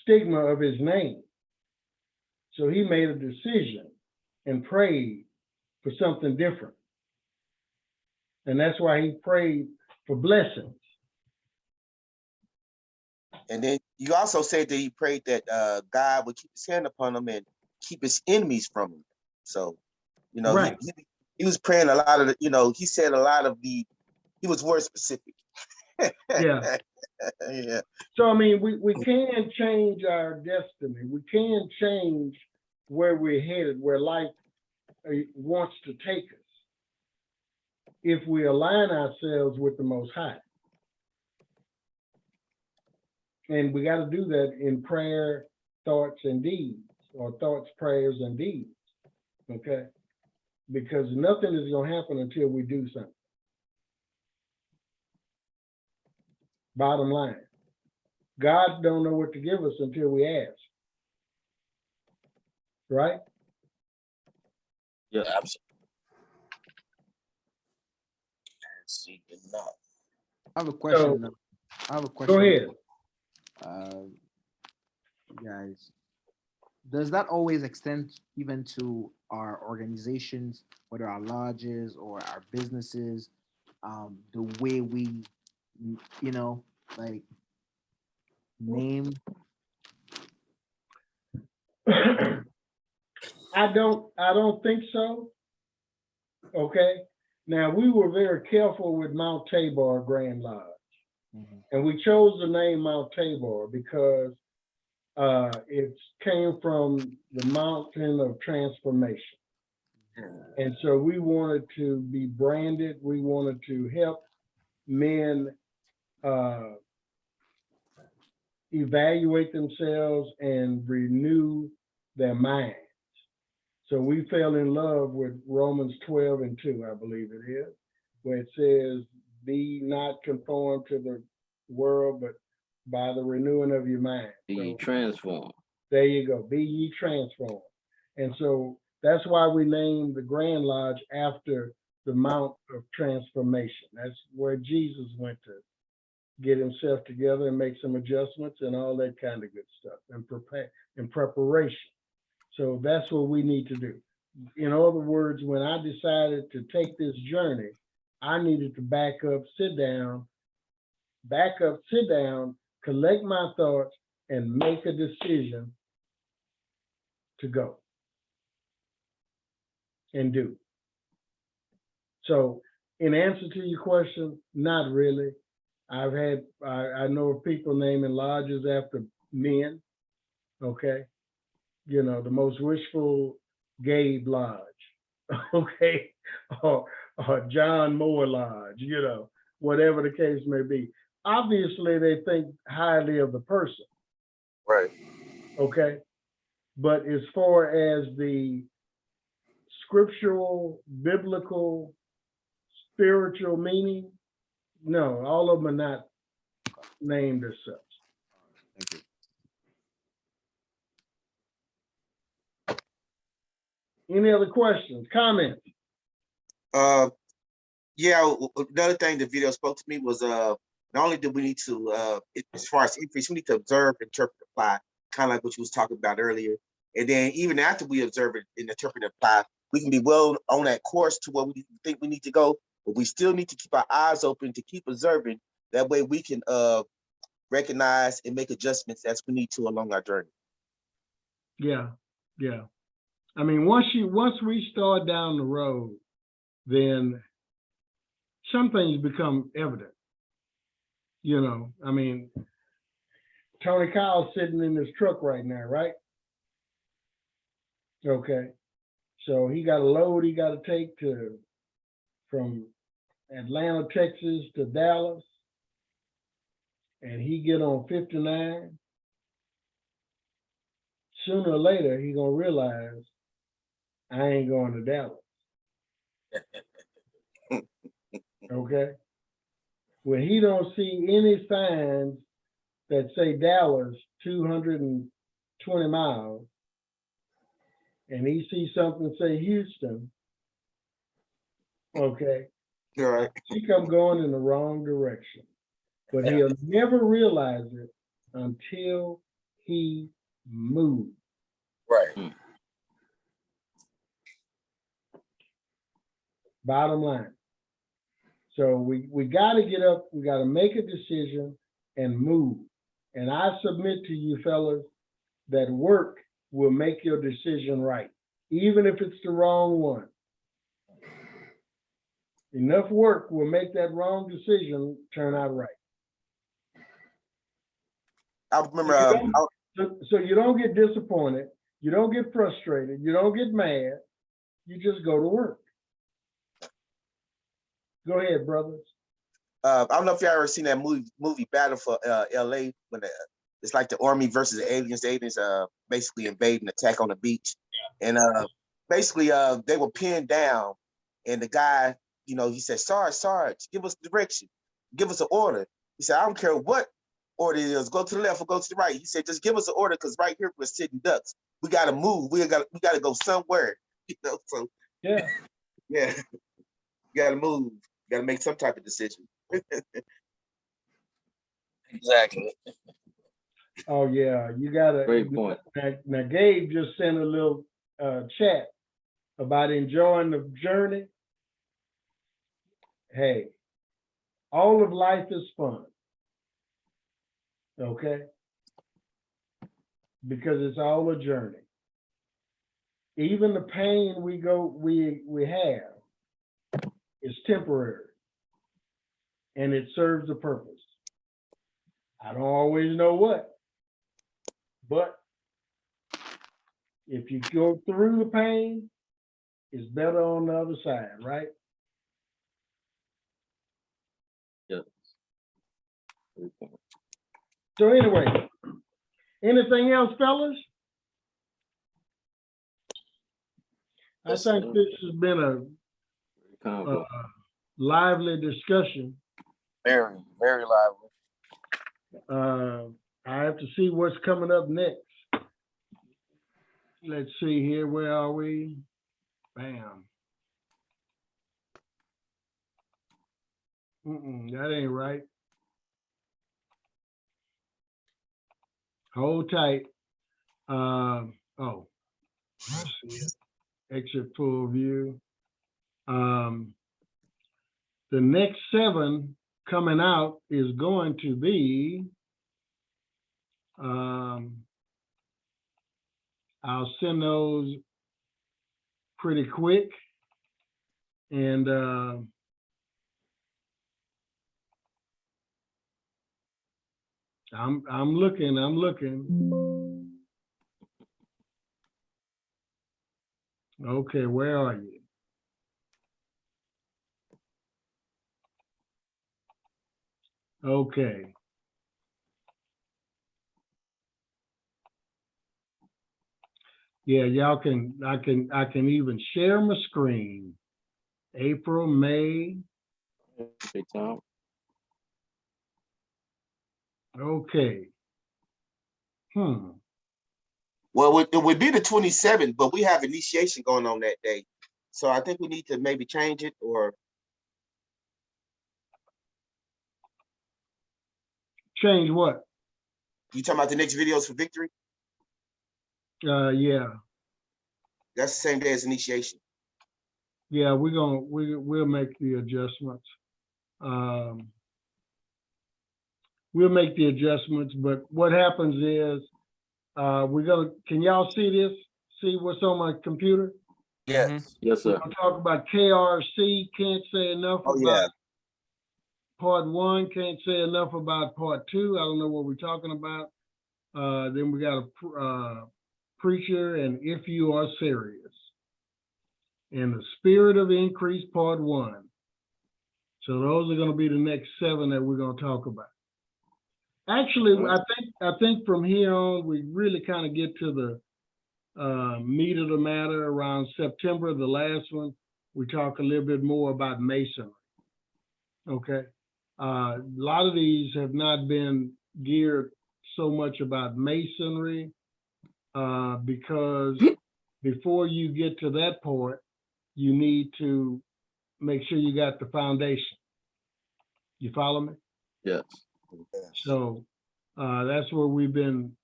stigma of his name. So he made a decision and prayed for something different. And that's why he prayed for blessings. And then you also said that he prayed that God would keep his hand upon him and keep his enemies from him. So, Right. he was praying a lot of the, he said a lot of he was word specific. Yeah. Yeah. So, I mean, we can change our destiny. We can change where we're headed, where life wants to take us, if we align ourselves with the Most High. And we got to do that in prayer, thoughts, and deeds, or thoughts, prayers, and deeds, okay? Because nothing is going to happen until we do something. Bottom line. God don't know what to give us until we ask. Right? Yeah. Absolutely. I have a question. So, I have a question. go ahead. Guys, does that always extend even to our organizations, whether our lodges or our businesses, the way we, like name? I don't think so. Okay. Now, we were very careful with Mount Tabor Grand Lodge. And we chose the name Mount Tabor because it came from the mountain of transformation. And so we wanted to be branded. We wanted to help men evaluate themselves and renew their minds. So we fell in love with Romans 12:2, I believe it is, where it says, be not conformed to the world, but by the renewing of your mind. Be transformed. There you go. Be ye transformed. And so that's why we named the Grand Lodge after the Mount of Transformation. That's where Jesus went to get himself together and make some adjustments and all that kind of good stuff and prepare in preparation. So that's what we need to do. In other words, when I decided to take this journey, I needed to back up, sit down, collect my thoughts, and make a decision to go and do. So in answer to your question, not really. I know of people naming lodges after men, okay? The most wishful Gabe Lodge, okay? Or John Moore Lodge, whatever the case may be. Obviously, they think highly of the person. Right. Okay. But as far as the scriptural, biblical, spiritual meaning, no, all of them are not named as such. Thank you. Any other questions, comments? Yeah, another thing the video spoke to me was not only do we need to as far as increase, we need to observe, interpret, apply, kind of like what you was talking about earlier. And then even after we observe it and interpret and apply, we can be well on that course to where we think we need to go, but we still need to keep our eyes open to keep observing. That way we can recognize and make adjustments as we need to along our journey. Yeah, Yeah. I mean, once we start down the road, then some things become evident. You know, I mean, Tony Kyle's sitting in his truck right now, right? Okay. So he got a load he got to take from Atlanta, Texas to Dallas. And he get on 59. Sooner or later, he gonna realize I ain't going to Dallas. Okay? When he don't see any signs that say Dallas 220 miles, and he sees something say Houston, okay, All right. he come going in the wrong direction. But he'll never realize it until he moves. Right. Bottom line. So we got to get up, we got to make a decision and move. And I submit to you fellas that work will make your decision right, even if it's the wrong one. Enough work will make that wrong decision turn out right. I remember, So you don't get disappointed, you don't get frustrated, you don't get mad, you just go to work. Go ahead, brothers. I don't know if y'all ever seen that movie Battle for LA, when it's like the army versus the aliens. The aliens basically invade and attack on the beach. And basically they were pinned down, and the guy, you know, he said, Sarge, give us direction, give us an order. He said, I don't care what order it is, go to the left or go to the right. He said, just give us an order, because right here we're sitting ducks. We gotta move. We gotta go somewhere. You know, so Yeah. yeah, you gotta move. You gotta make some type of decision. Exactly. Oh yeah, you gotta. Great point. Now Gabe just sent a little chat about enjoying the journey. Hey, all of life is fun. Okay? Because it's all a journey. Even the pain we have is temporary. And it serves a purpose. I don't always know what, but if you go through the pain, it's better on the other side, right? Yeah. Great point. So anyway, anything else, fellas? I Yes, think sir. this has been a Convo. lively discussion. Very, very lively. I have to see what's coming up next. Let's see here, where are we? Bam. That ain't right. Hold tight. Oh, let's see it. Exit full view. The next 7 coming out is going to be, I'll send those pretty quick. And I'm looking. Okay, where are you? Okay. Yeah, y'all can, I can even share my screen. April, May. Big time. Okay. Well, it would be the 27th, but we have initiation going on that day. So I think we need to maybe change it, or Change what? you talking about the next videos for victory? Yeah. That's the same day as initiation. Yeah, we'll make the adjustments. We'll make the adjustments, but what happens is, can y'all see this? see what's on my computer? Yes. Yes, We're sir. gonna talk about KRC, can't say enough Oh, yeah. about part one, can't say enough about part two. I don't know what we're talking about. Then we got a preacher and if you are serious. In the spirit of increase, part one. So those are gonna be the next 7 that we're gonna talk about. Actually, I think from here on, we really kind of get to the meat of the matter around September, the last one. We talk a little bit more about masonry. Okay. A lot of these have not been geared so much about masonry because before you get to that point, you need to make sure you got the foundation. You follow me? Yes. So that's what we've been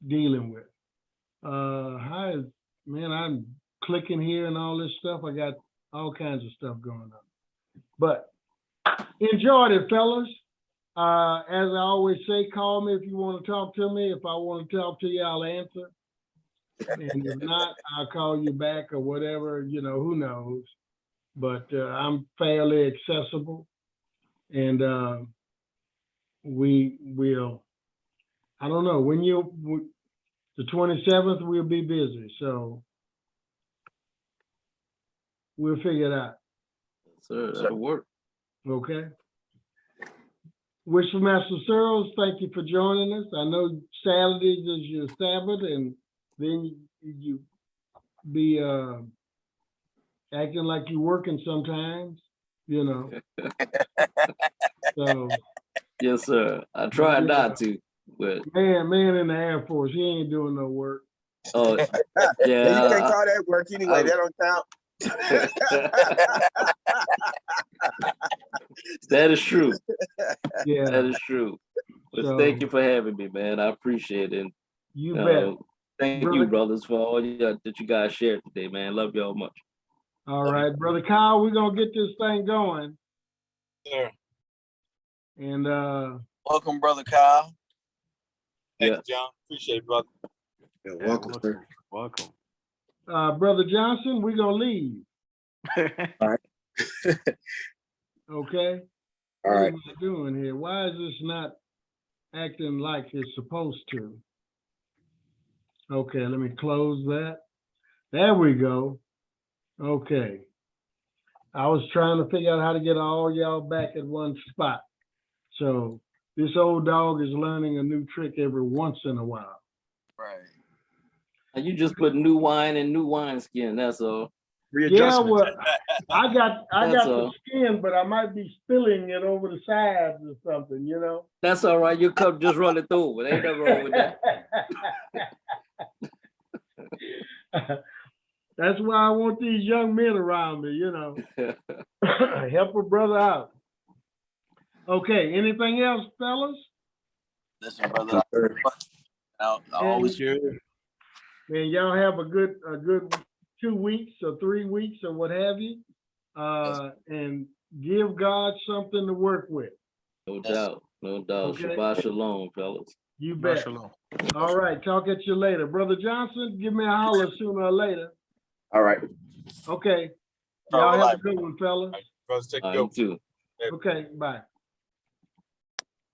dealing with. Hi, man, I'm clicking here and all this stuff. I got all kinds of stuff going on. But enjoyed it, fellas. As I always say, call me if you want to talk to me. If I want to talk to you, I'll answer. And if not, I'll call you back or whatever, you know, who knows. But I'm fairly accessible. And we will, I don't know, the 27th, we'll be busy. So we'll figure it out. Yes, sir. That'll work. Okay. Wishful Master Searles, thank you for joining us. I know Saturdays is your Sabbath, and then you be acting like you're working sometimes, you know. So Yes, sir. I try not to, but man in the Air Force, he ain't doing no work. oh Yeah, you yeah, can't call that work anyway. That don't count. that is true. Yeah, That is true. But So- thank you for having me, man. I appreciate it. you And, bet. thank Brother- you, brothers, for all that you guys shared today, man. Love y'all much. All right, Brother Kyle, we're gonna get this thing going. Sir. And Welcome, brother Kyle. Thank Yeah. you, John. Appreciate it, brother. Welcome, sir. Welcome. Brother Johnson, we're gonna leave. Okay? All right. What am I doing here? Why is this not acting like it's supposed to? Okay, let me close that. There we go. Okay. I was trying to figure out how to get all y'all back at one spot. So this old dog is learning a new trick every once in a while. Right. And you just put new wine in new wineskin. That's all. Yeah, well, I got That's the all. skin, but I might be spilling it over the sides or something, you know? That's all right. Your cup just run it through. It ain't nothing wrong with that. That's why I want these young men around me, you know. Help a brother out. Okay, anything else, fellas? Listen, brother. I always Man, y'all have a good 2 weeks or 3 weeks or what have you. And give God something to work with. No doubt. No doubt. Okay. Shabbat shalom, fellas. You bet. All right, talk at you later. Brother Johnson, give me a holler sooner or later. All right. Okay. All Y'all have right. a good one, fellas. Brothers, take I good. too. Okay, bye.